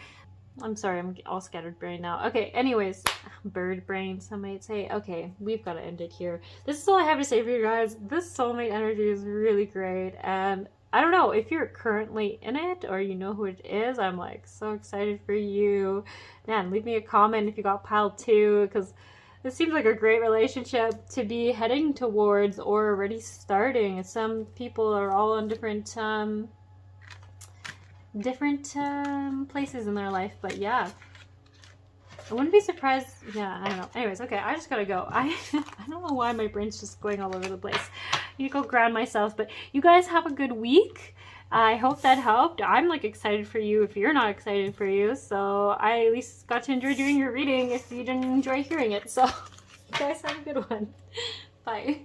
I'm sorry, I'm all scattered brain now. Okay, anyways, bird brain, some might say. Okay, we've got to end it here. This is all I have to say for you guys. This soulmate energy is really great, and I don't know if you're currently in it or you know who it is. I'm like so excited for you. Man, leave me a comment if you got pile 2, because this seems like a great relationship to be heading towards or already starting. Some people are all on different places in their life, but yeah, I wouldn't be surprised. Yeah, I don't know. Anyways, okay, I just gotta go. I don't know why my brain's just going all over the place. I need to go ground myself, but you guys have a good week. I hope that helped. I'm like excited for you if you're not excited for you, so I at least got to enjoy doing your reading if you didn't enjoy hearing it. So you guys have a good one. Bye.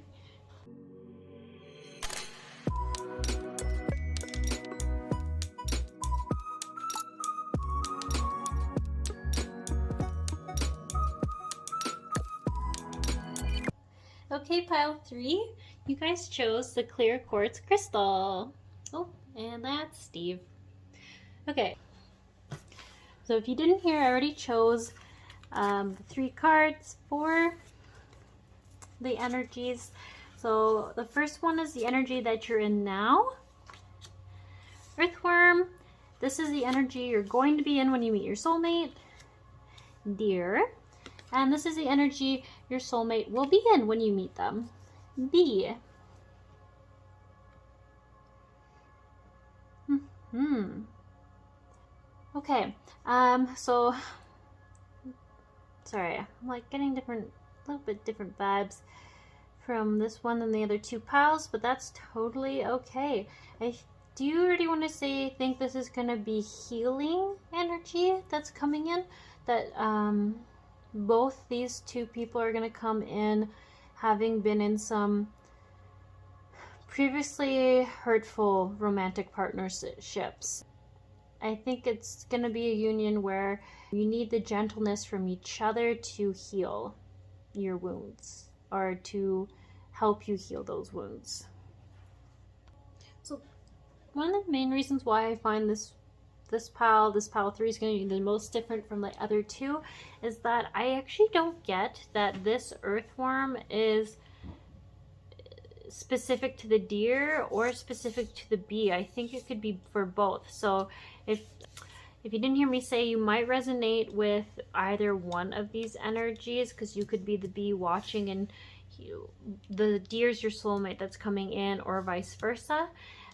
Okay, pile 3, you guys chose the clear quartz crystal. Oh, and that's Steve. Okay, so if you didn't hear, I already chose the 3 cards for the energies. So the first one is the energy that you're in now. Earthworm, this is the energy you're going to be in when you meet your soulmate. Deer. And this is the energy your soulmate will be in when you meet them. Bee. Okay, so, sorry, I'm like getting a little bit different vibes from this one than the other 2 piles, but that's totally okay. Do you already want to think this is going to be healing energy that's coming in? That, both these 2 people are going to come in having been in some previously hurtful romantic partnerships. I think it's going to be a union where you need the gentleness from each other to heal your wounds, or to help you heal those wounds. So one of the main reasons why I find this pile 3 is going to be the most different from the other 2 is that I actually don't get that this earthworm is specific to the deer or specific to the bee. I think it could be for both. So if you didn't hear me say, you might resonate with either one of these energies, because you could be the bee watching and the deer's your soulmate that's coming in, or vice versa.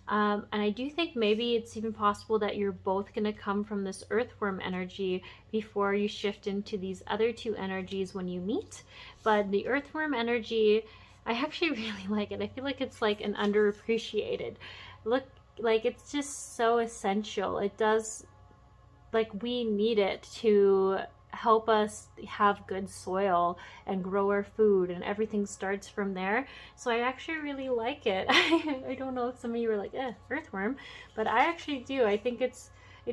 And I do think maybe it's even possible that you're both going to come from this earthworm energy before you shift into these other 2 energies when you meet. But the earthworm energy, I actually really like it. I feel like it's like an underappreciated. Look, like it's just so essential. It does, like we need it to help us have good soil and grow our food, and everything starts from there. So I actually really like it. I don't know if some of you are like, earthworm, but I actually do. I think it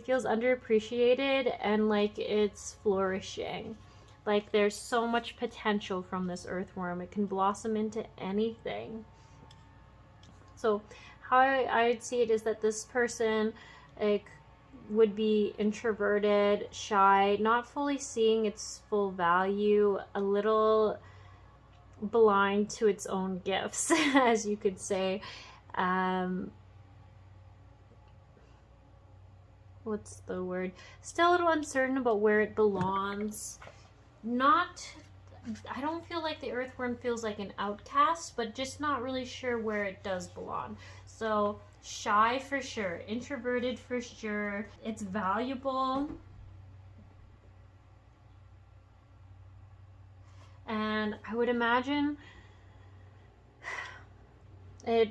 feels underappreciated and like it's flourishing. Like there's so much potential from this earthworm. It can blossom into anything. So how I'd see it is that this person, like, would be introverted, shy, not fully seeing its full value, a little blind to its own gifts, as you could say. What's the word? Still a little uncertain about where it belongs. I don't feel like the earthworm feels like an outcast, but just not really sure where it does belong. So shy for sure, introverted for sure. It's valuable. And I would imagine it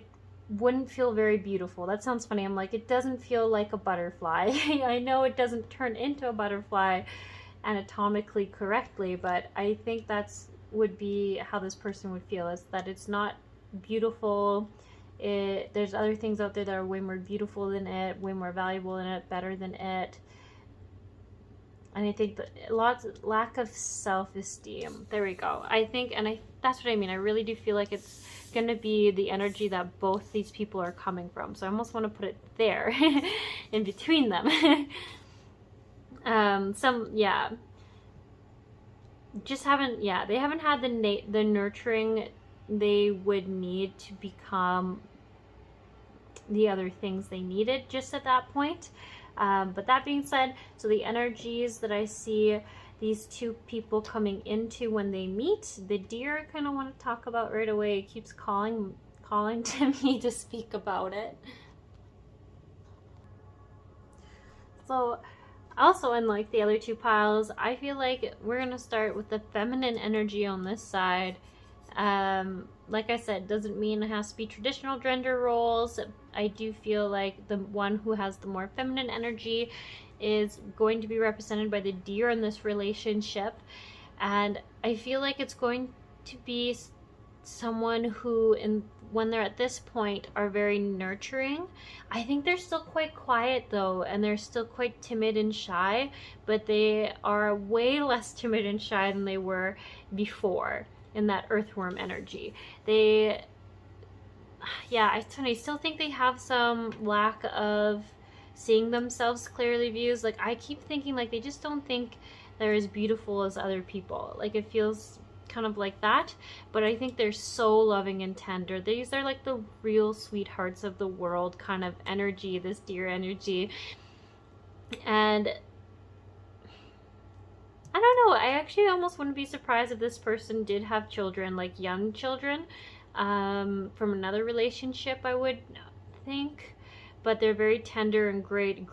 wouldn't feel very beautiful. That sounds funny. I'm like, it doesn't feel like a butterfly. I know it doesn't turn into a butterfly anatomically correctly, but I think that's would be how this person would feel, is that it's not beautiful. There's other things out there that are way more beautiful than it, way more valuable than it, better than it. And I think that lack of self-esteem. There we go. I think, and that's what I mean. I really do feel like it's going to be the energy that both these people are coming from. So I almost want to put it there in between them. They haven't had the nurturing they would need to become the other things they needed just at that point. But that being said, so the energies that I see these two people coming into when they meet, the deer I kind of want to talk about right away. It keeps calling to me to speak about it. So also, unlike the other two piles, I feel like we're going to start with the feminine energy on this side. Like I said, doesn't mean it has to be traditional gender roles. I do feel like the one who has the more feminine energy is going to be represented by the deer in this relationship. And I feel like it's going to be someone who, when they're at this point, are very nurturing. I think they're still quite quiet though, and they're still quite timid and shy, but they are way less timid and shy than they were before in that earthworm energy. I still think they have some lack of seeing themselves clearly views. Like, I keep thinking like they just don't think they're as beautiful as other people. Like, it feels kind of like that, but I think they're so loving and tender. These are like the real sweethearts of the world kind of energy, this deer energy. And I don't know, I actually almost wouldn't be surprised if this person did have children, like young children, from another relationship, I would think. But they're very tender and great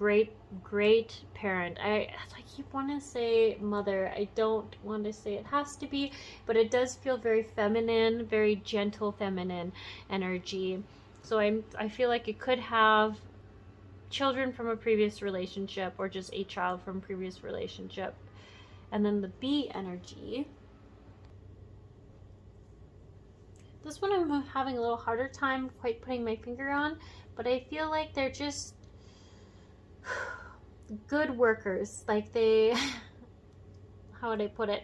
parent. I keep wanting to say mother. I don't want to say it has to be, but it does feel very feminine, very gentle feminine energy. So I feel like it could have children from a previous relationship, or just a child from a previous relationship. And then the bee energy. This one I'm having a little harder time quite putting my finger on, but I feel like they're just good workers. Like how would I put it?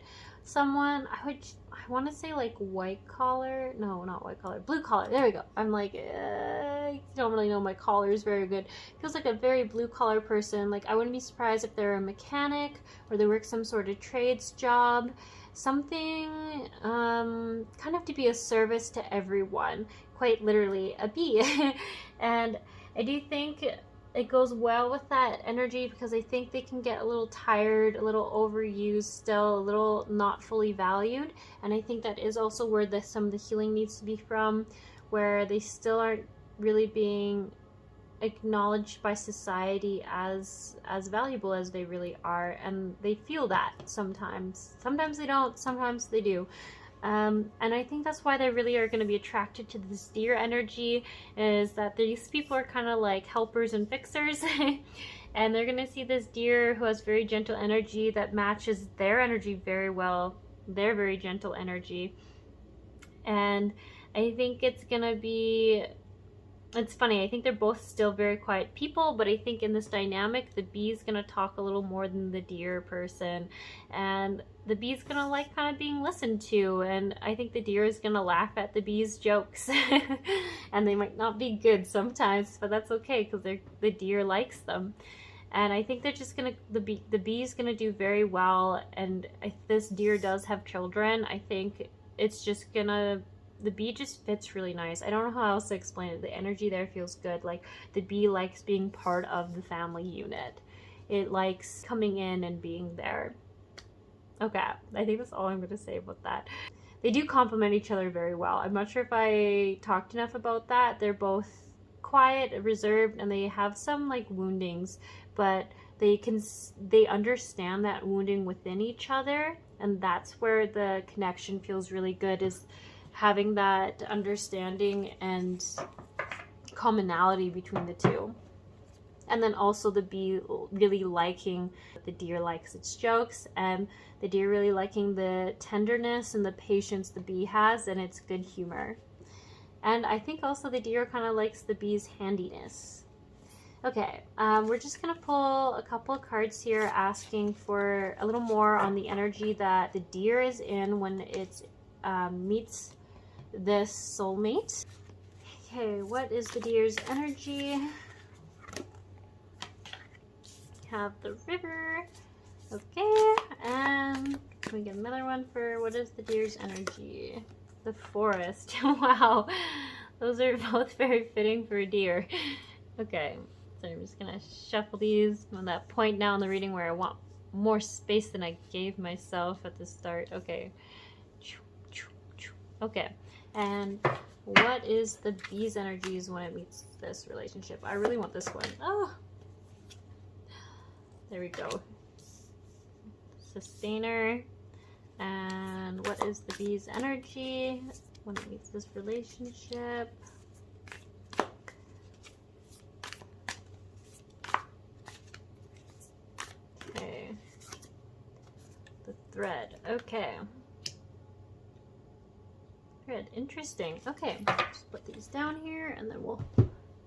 I want to say like white collar. No, not white collar. Blue collar. There we go. I'm like, I don't really know my collars very good. Feels like a very blue collar person. Like, I wouldn't be surprised if they're a mechanic or they work some sort of trades job. Something kind of to be a service to everyone. Quite literally a bee. And I do think it goes well with that energy, because I think they can get a little tired, a little overused still, a little not fully valued. And I think that is also where some of the healing needs to be from, where they still aren't really being acknowledged by society as valuable as they really are. And they feel that sometimes. Sometimes they don't, sometimes they do. And I think that's why they really are going to be attracted to this deer energy, is that these people are kind of like helpers and fixers. And they're gonna see this deer who has very gentle energy that matches their energy very well, their very gentle energy. And I think it's gonna be, it's funny, I think they're both still very quiet people, but I think in this dynamic, the bee's gonna talk a little more than the deer person. And the bee's gonna like kind of being listened to, and I think the deer is gonna laugh at the bee's jokes. And they might not be good sometimes, but that's okay because the deer likes them. And I think they're just gonna, the bee's gonna do very well. And if this deer does have children, I think it's just gonna, the bee just fits really nice. I don't know how else to explain it. The energy there feels good. Like the bee likes being part of the family unit. It likes coming in and being there. Okay, I think that's all I'm gonna say about that. They do complement each other very well. I'm not sure if I talked enough about that. They're both quiet, reserved, and they have some like woundings, but they understand that wounding within each other, and that's where the connection feels really good, is having that understanding and commonality between the two. And then also the bee really liking the deer likes its jokes, and the deer really liking the tenderness and the patience the bee has and its good humor. And I think also the deer kind of likes the bee's handiness. Okay, we're just gonna pull a couple of cards here asking for a little more on the energy that the deer is in when it meets this soulmate. Okay, what is the deer's energy? Have the river. Okay, and can we get another one for what is the deer's energy? The forest. Wow, those are both very fitting for a deer. Okay, so I'm just gonna shuffle these on that point now in the reading where I want more space than I gave myself at the start. Okay. Okay, and what is the bee's energies when it meets this relationship? I really want this one. Oh, there we go. Sustainer. And what is the bee's energy when it meets this relationship? Okay. The thread. Okay. Thread. Interesting. Okay. Just put these down here and then we'll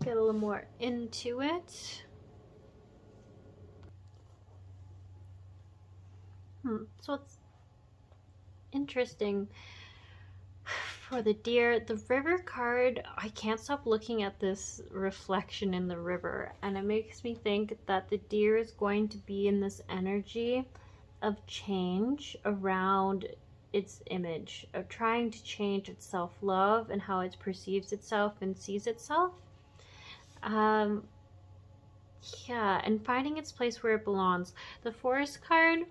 get a little more into it. So it's interesting for the deer. The river card, I can't stop looking at this reflection in the river, and it makes me think that the deer is going to be in this energy of change around its image, of trying to change its self-love and how it perceives itself and sees itself. Yeah, and finding its place where it belongs. The forest card,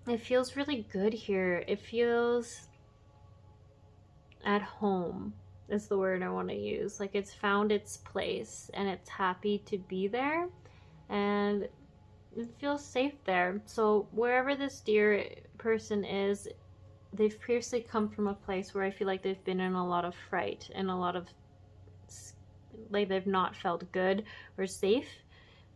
it feels really good here. It feels at home is the word I want to use. Like it's found its place and it's happy to be there and it feels safe there. So wherever this deer person is, they've previously come from a place where I feel like they've been in a lot of fright and a lot of, like they've not felt good or safe.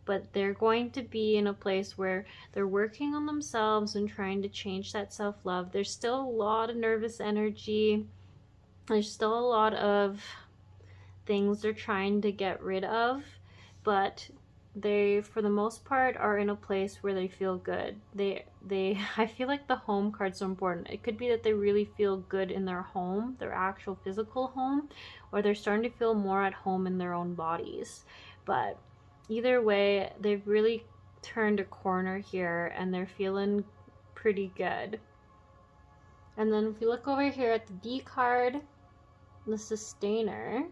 But they're going to be in a place where they're working on themselves and trying to change that self-love. There's still a lot of nervous energy. There's still a lot of things they're trying to get rid of, but they, for the most part, are in a place where they feel good. I feel like the home card's so important. It could be that they really feel good in their home, their actual physical home, or they're starting to feel more at home in their own bodies. But either way, they've really turned a corner here and they're feeling pretty good. And then if you look over here at the D card, the sustainer,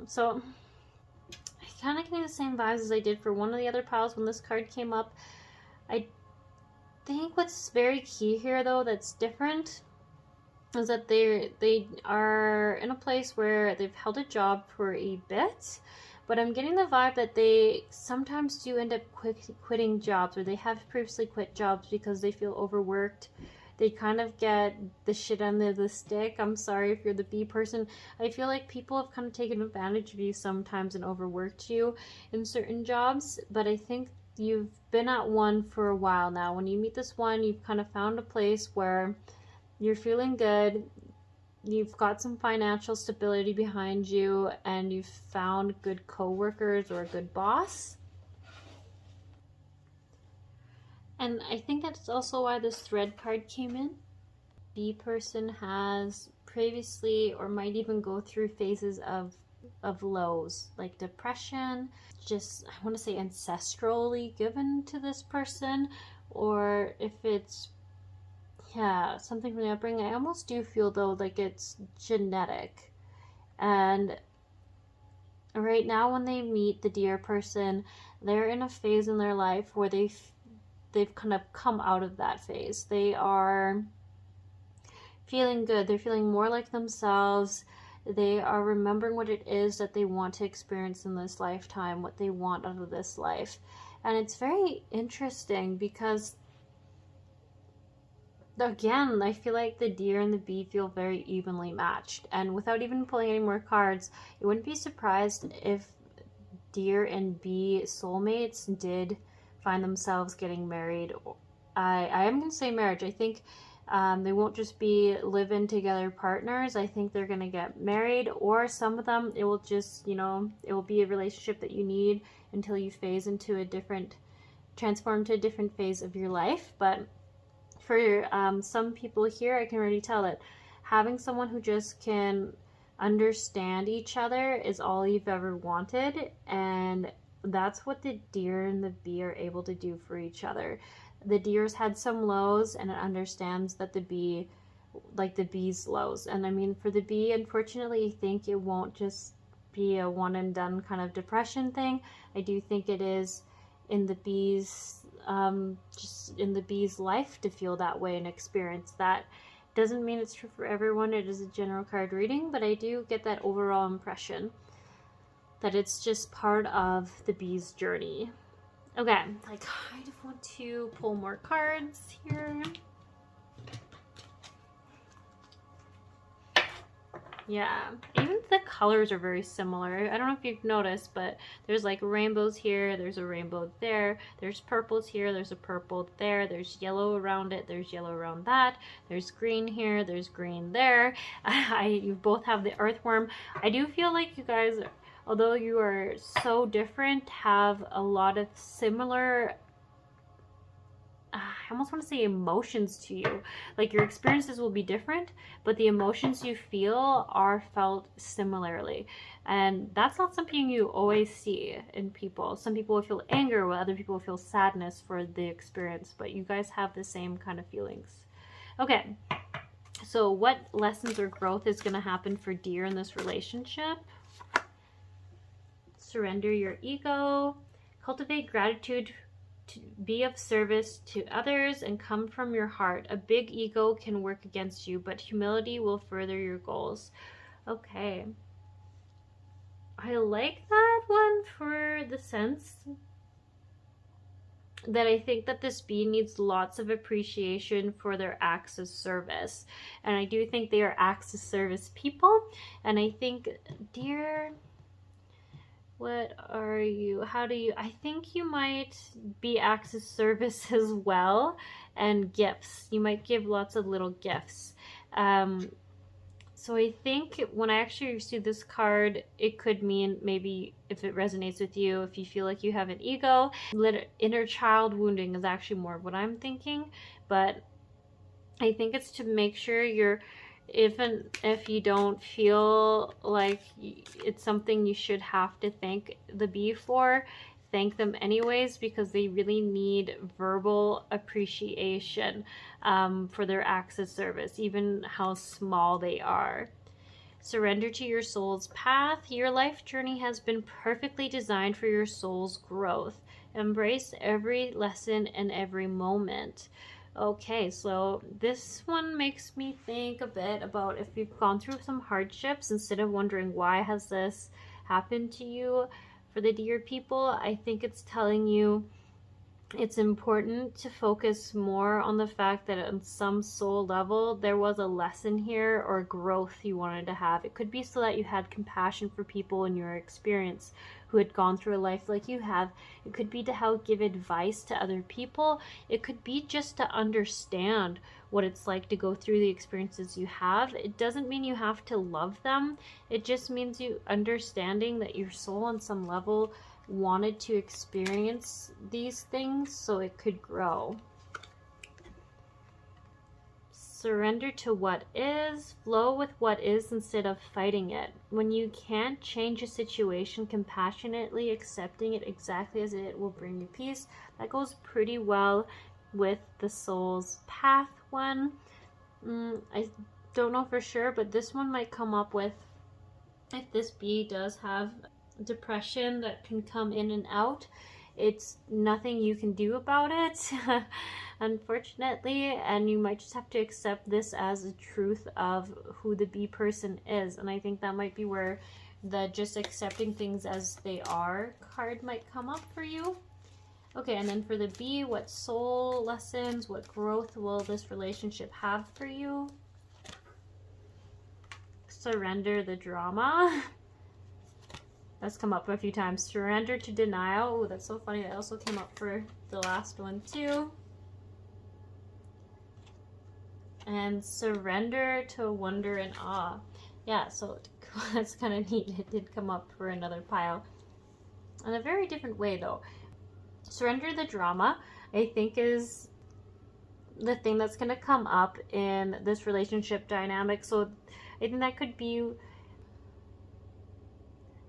so I kind of getting the same vibes as I did for one of the other piles when this card came up. I think what's very key here though that's different is that they are in a place where they've held a job for a bit, but I'm getting the vibe that they sometimes do end up quitting jobs, or they have previously quit jobs because they feel overworked. They kind of get the shit under the stick. I'm sorry if you're the B person. I feel like people have kind of taken advantage of you sometimes and overworked you in certain jobs, but I think you've been at one for a while now. When you meet this one, you've kind of found a place where you're feeling good. You've got some financial stability behind you, and you've found good co-workers or a good boss. And I think that's also why this thread card came in. B person has previously, or might even go through phases of lows, like depression, just, I want to say ancestrally given to this person, or if it's, yeah, something from the upbringing. I almost do feel though like it's genetic. And right now when they meet the dear person, they're in a phase in their life where they've kind of come out of that phase. They are feeling good. They're feeling more like themselves. They are remembering what it is that they want to experience in this lifetime, what they want out of this life. And it's very interesting because, again, I feel like the deer and the bee feel very evenly matched. And without even pulling any more cards, you wouldn't be surprised if deer and bee soulmates did find themselves getting married. I am going to say marriage. I think they won't just be live-in together partners. I think they're going to get married, or some of them, it will just, it will be a relationship that you need until you transform to a different phase of your life. But for some people here, I can already tell that having someone who just can understand each other is all you've ever wanted, and that's what the deer and the bee are able to do for each other. The deer's had some lows, and it understands that the bee, like the bee's lows. And I mean, for the bee, unfortunately, I think it won't just be a one and done kind of depression thing. I do think it is in the bee's just in the bee's life to feel that way and experience that. Doesn't mean it's true for everyone. It is a general card reading, but I do get that overall impression that it's just part of the bee's journey. Okay, I kind of want to pull more cards here. Yeah, even the colors are very similar. I don't know if you've noticed, but there's like rainbows here, there's a rainbow there, there's purples here, there's a purple there, there's yellow around it, there's yellow around that, there's green here, there's green there. You both have the earthworm. I do feel like you guys, although you are so different, have a lot of similar, I almost want to say emotions to you. Like your experiences will be different, but the emotions you feel are felt similarly. And that's not something you always see in people. Some people will feel anger, while other people will feel sadness for the experience, but you guys have the same kind of feelings. Okay, so what lessons or growth is going to happen for deer in this relationship? Surrender your ego, cultivate gratitude, to be of service to others, and come from your heart. A big ego can work against you, but humility will further your goals. Okay. I like that one for the sense that I think that this bee needs lots of appreciation for their acts of service. And I do think they are acts of service people. And I think, dear, what are you? How do you? I think you might be acts of service as well, and gifts. You might give lots of little gifts. So I think when I actually receive this card, it could mean, maybe if it resonates with you, if you feel like you have an ego, inner child wounding is actually more of what I'm thinking. But I think it's to make sure you're, even if you don't feel like it's something you should have to thank the bee for, thank them anyways, because they really need verbal appreciation for their acts of service, even how small they are. Surrender to your soul's path. Your life journey has been perfectly designed for your soul's growth. Embrace every lesson and every moment. Okay, so this one makes me think a bit about if you've gone through some hardships, instead of wondering why has this happened to you, For the deer people, I think it's telling you it's important to focus more on the fact that on some soul level there was a lesson here or growth you wanted to have. It could be so that you had compassion for people in your experience who had gone through a life like you have. It could be to help give advice to other people. It could be just to understand what it's like to go through the experiences you have. It doesn't mean you have to love them. It just means you understanding that your soul on some level wanted to experience these things so it could grow. Surrender to what is, flow with what is instead of fighting it. When you can't change a situation, compassionately accepting it exactly as it will bring you peace. That goes pretty well with the soul's path one. I don't know for sure, but this one might come up with if this bee does have depression that can come in and out. It's nothing you can do about it, unfortunately, and you might just have to accept this as a truth of who the bee person is. And I think that might be where the just accepting things as they are card might come up for you. Okay, and then for the bee, what soul lessons, what growth will this relationship have for you? Surrender the drama. That's come up a few times. Surrender to denial. Oh, that's so funny. That also came up for the last one too. And surrender to wonder and awe. Yeah, so that's kind of neat. It did come up for another pile. In a very different way though. Surrender the drama, I think, is the thing that's going to come up in this relationship dynamic. So I think that could be,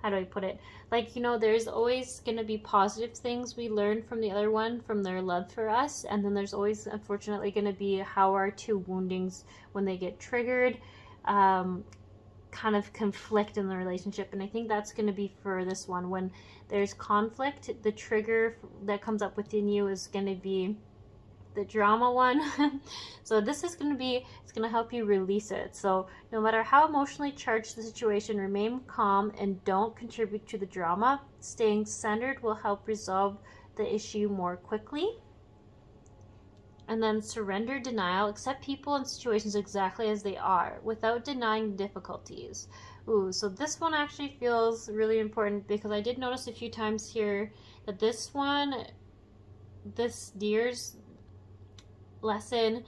how do I put it? Like, you know, there's always going to be positive things we learn from the other one, from their love for us. And then there's always, unfortunately, going to be how our two woundings, when they get triggered, kind of conflict in the relationship. And I think that's going to be for this one. When there's conflict, the trigger that comes up within you is going to be the drama one. So this is going to be, it's going to help you release it. So no matter how emotionally charged the situation, remain calm and don't contribute to the drama. Staying centered will help resolve the issue more quickly. And then surrender denial. Accept people and situations exactly as they are without denying difficulties. Ooh, so this one actually feels really important because I did notice a few times here that this one, this deer's lesson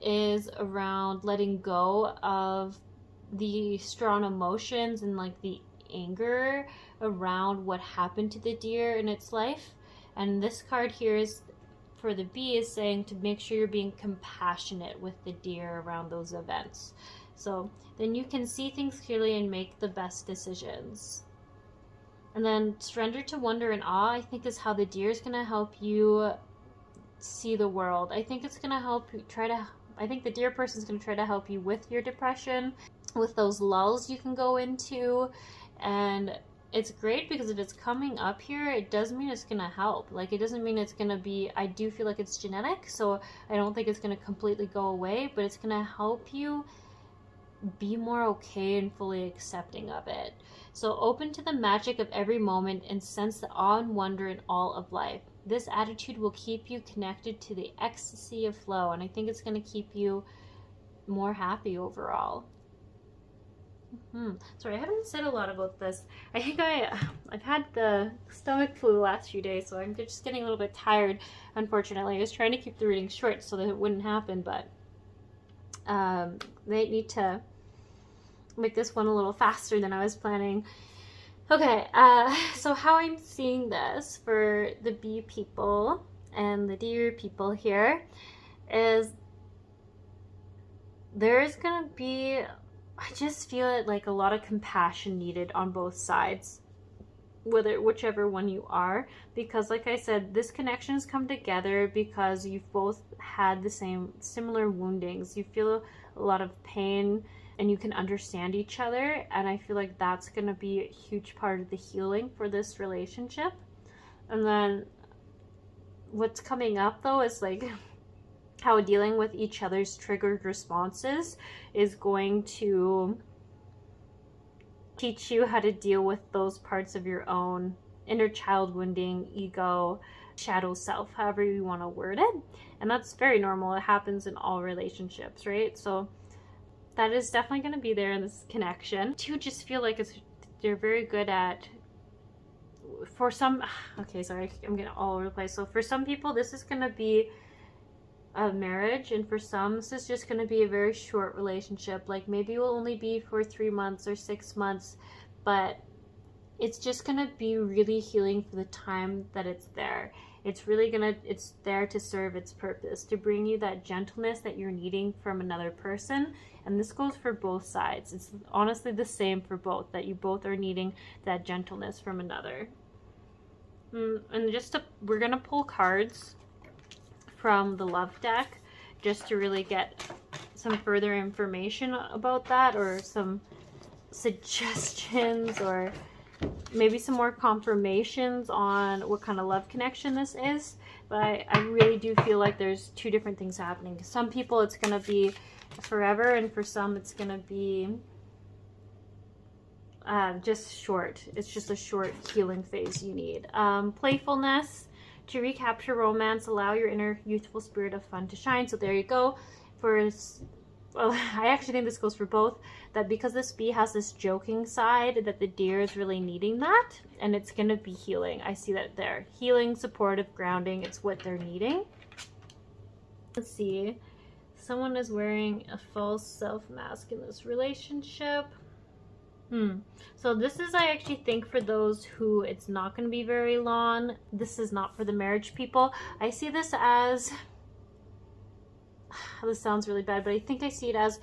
is around letting go of the strong emotions and like the anger around what happened to the deer in its life. And this card here is for the bee is saying to make sure you're being compassionate with the deer around those events. So then you can see things clearly and make the best decisions. And then surrender to wonder and awe, I think, is how the deer is going to help you see the world. I think it's going to help you I think the deer person is going to try to help you with your depression, with those lulls you can go into. And it's great because if it's coming up here, it does mean it's going to help. Like, it doesn't mean it's going to be, I do feel like it's genetic, so I don't think it's going to completely go away, but it's going to help you be more okay and fully accepting of it. So open to the magic of every moment and sense the awe and wonder in all of life. This attitude will keep you connected to the ecstasy of flow, and I think it's going to keep you more happy overall. Sorry, I haven't said a lot about this. I think I've had the stomach flu the last few days, so I'm just getting a little bit tired, unfortunately. I was trying to keep the reading short so that it wouldn't happen, but they need to make this one a little faster than I was planning. Okay, so how I'm seeing this for the bee people and the deer people here is there's gonna be, I just feel it like a lot of compassion needed on both sides, whichever one you are, because like I said, this connection has come together because you've both had the similar woundings. You feel a lot of pain and you can understand each other, and I feel like that's going to be a huge part of the healing for this relationship. And then what's coming up though is like how dealing with each other's triggered responses is going to teach you how to deal with those parts of your own inner child wounding, ego, shadow self, however you want to word it. And that's very normal. It happens in all relationships, right? So that is definitely going to be there in this connection. To just feel like they're very good at, for some, okay, sorry, I'm getting all over the place. So for some people, this is going to be a marriage, and for some, this is just going to be a very short relationship. Like maybe it will only be for 3 months or 6 months, but it's just going to be really healing for the time that it's there. It's really it's there to serve its purpose, to bring you that gentleness that you're needing from another person. And this goes for both sides. It's honestly the same for both, that you both are needing that gentleness from another. And we're going to pull cards from the love deck just to really get some further information about that, or some suggestions, or maybe some more confirmations on what kind of love connection this is. But I really do feel like there's two different things happening. Some people it's going to be forever, and for some it's going to be just short. It's just a short healing phase you need. Playfulness. To recapture romance, allow your inner youthful spirit of fun to shine. So there you go. Well, I actually think this goes for both. That because this bee has this joking side, that the deer is really needing that. And it's going to be healing. I see that there. Healing, supportive, grounding. It's what they're needing. Let's see. Someone is wearing a false self mask in this relationship. So this is, I actually think, for those who it's not going to be very long. This is not for the marriage people. I see this as, this sounds really bad, but I think I see it as,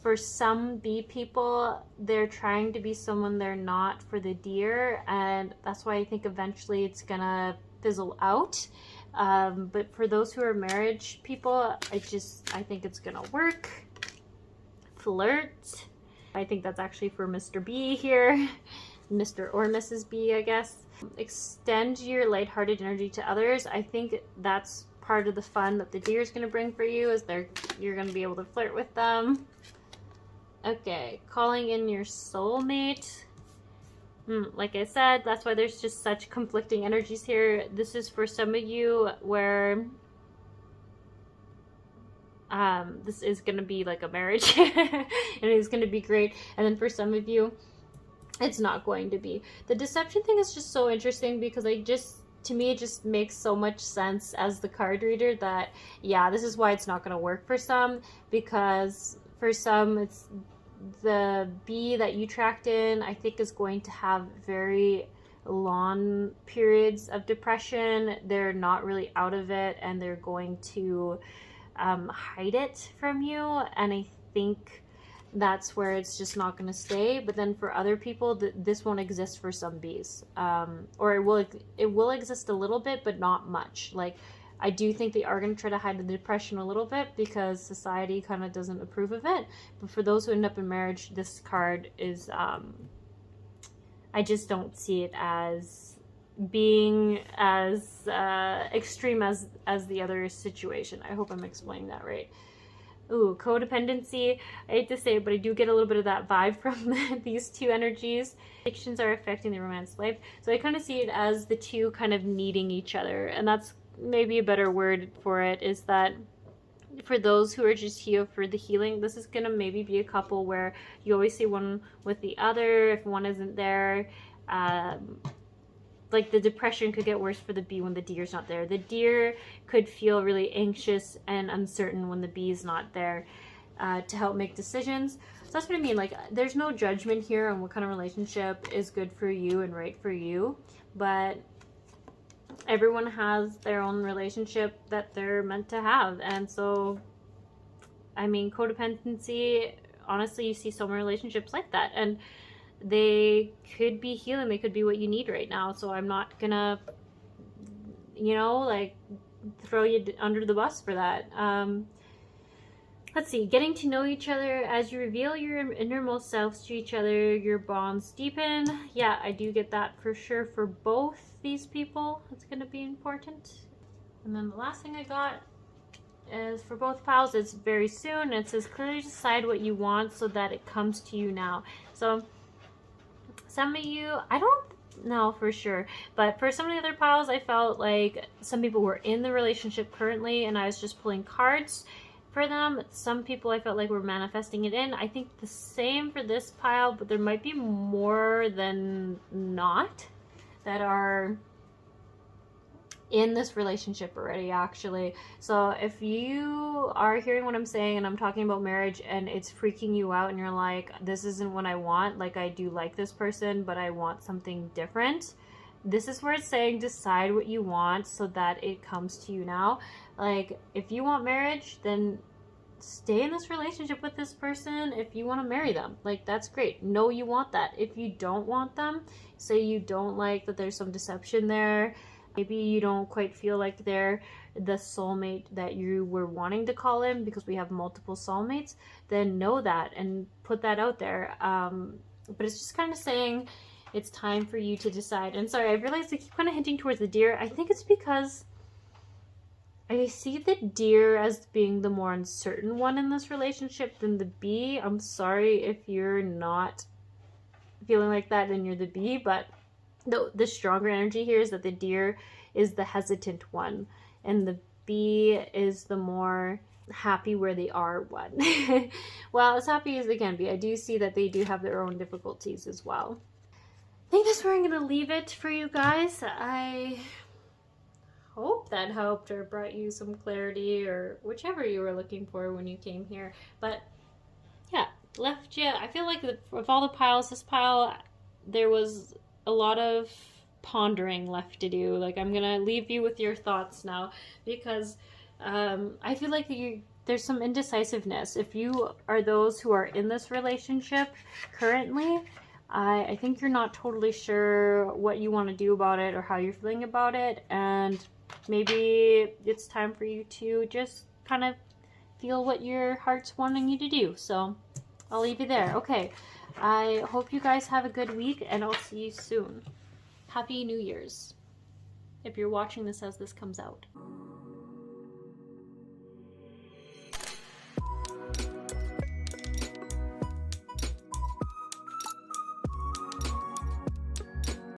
for some bee people, they're trying to be someone they're not for the deer, and that's why I think eventually it's gonna fizzle out. But for those who are marriage people, I think it's gonna work. Flirt. I think that's actually for Mr. B here. Mr. or Mrs. B, I guess. Extend your lighthearted energy to others. I think that's part of the fun that the deer is going to bring for you, is you're going to be able to flirt with them. Okay, calling in your soulmate. Like I said, that's why there's just such conflicting energies here. This is for some of you where this is going to be like a marriage and it's going to be great. And then for some of you, it's not going to be. The deception thing is just so interesting, because to me, it just makes so much sense as the card reader that, yeah, this is why it's not going to work for some. Because for some, it's the bee that you tracked in, I think, is going to have very long periods of depression. They're not really out of it, and they're going to hide it from you, and I think that's where it's just not going to stay. But then for other people, this won't exist for some bees, or it will exist a little bit, but not much. Like, I do think they are going to try to hide the depression a little bit, because society kind of doesn't approve of it. But for those who end up in marriage, this card is I just don't see it as being as extreme as the other situation. I hope I'm explaining that right. Ooh, codependency. I hate to say it, but I do get a little bit of that vibe from these two energies. Addictions are affecting the romance life. So I kind of see it as the two kind of needing each other. And that's maybe a better word for it, is that for those who are just here for the healing, this is going to maybe be a couple where you always see one with the other. If one isn't there, like the depression could get worse for the bee when the deer's not there. The deer could feel really anxious and uncertain when the bee's not there to help make decisions. So that's what I mean. Like, there's no judgment here on what kind of relationship is good for you and right for you. But everyone has their own relationship that they're meant to have. And so, I mean, codependency, honestly, you see so many relationships like that. And they could be healing. They could be what you need right now. So I'm not gonna, like, throw you under the bus for that. Let's see. Getting to know each other. As you reveal your innermost selves to each other, your bonds deepen. Yeah, I do get that for sure for both these people. It's gonna be important. And then the last thing I got is for both piles. It's very soon. It says clearly decide what you want so that it comes to you now. So some of you, I don't No, for sure. But for some of the other piles, I felt like some people were in the relationship currently and I was just pulling cards for them. Some people I felt like were manifesting it in. I think the same for this pile, but there might be more than not that are in this relationship already, actually. So if you are hearing what I'm saying and I'm talking about marriage and it's freaking you out and you're like, this isn't what I want, like I do like this person but I want something different, this is where it's saying decide what you want so that it comes to you now. Like if you want marriage, then stay in this relationship with this person. If you want to marry them, like that's great, know you want that. If you don't want them, say you don't like that there's some deception there, maybe you don't quite feel like they're the soulmate that you were wanting to call in, because we have multiple soulmates, then know that and put that out there. But it's just kind of saying it's time for you to decide. And sorry, I realized I keep kind of hinting towards the deer. I think it's because I see the deer as being the more uncertain one in this relationship than the bee. I'm sorry if you're not feeling like that, then you're the bee, but the stronger energy here is that the deer is the hesitant one and the bee is the more happy where they are one. Well, as happy as they can be, I do see that they do have their own difficulties as well. I think that's where I'm going to leave it for you guys. I hope that helped or brought you some clarity or whichever you were looking for when you came here. But yeah, left you. I feel like of all the piles, this pile, there was a lot of pondering left to do. Like I'm gonna leave you with your thoughts now, because I feel like there's some indecisiveness. If you are those who are in this relationship currently, I think you're not totally sure what you want to do about it or how you're feeling about it, and maybe it's time for you to just kind of feel what your heart's wanting you to do. So I'll leave you there. Okay, I hope you guys have a good week and I'll see you soon. Happy New Year's if you're watching this as this comes out.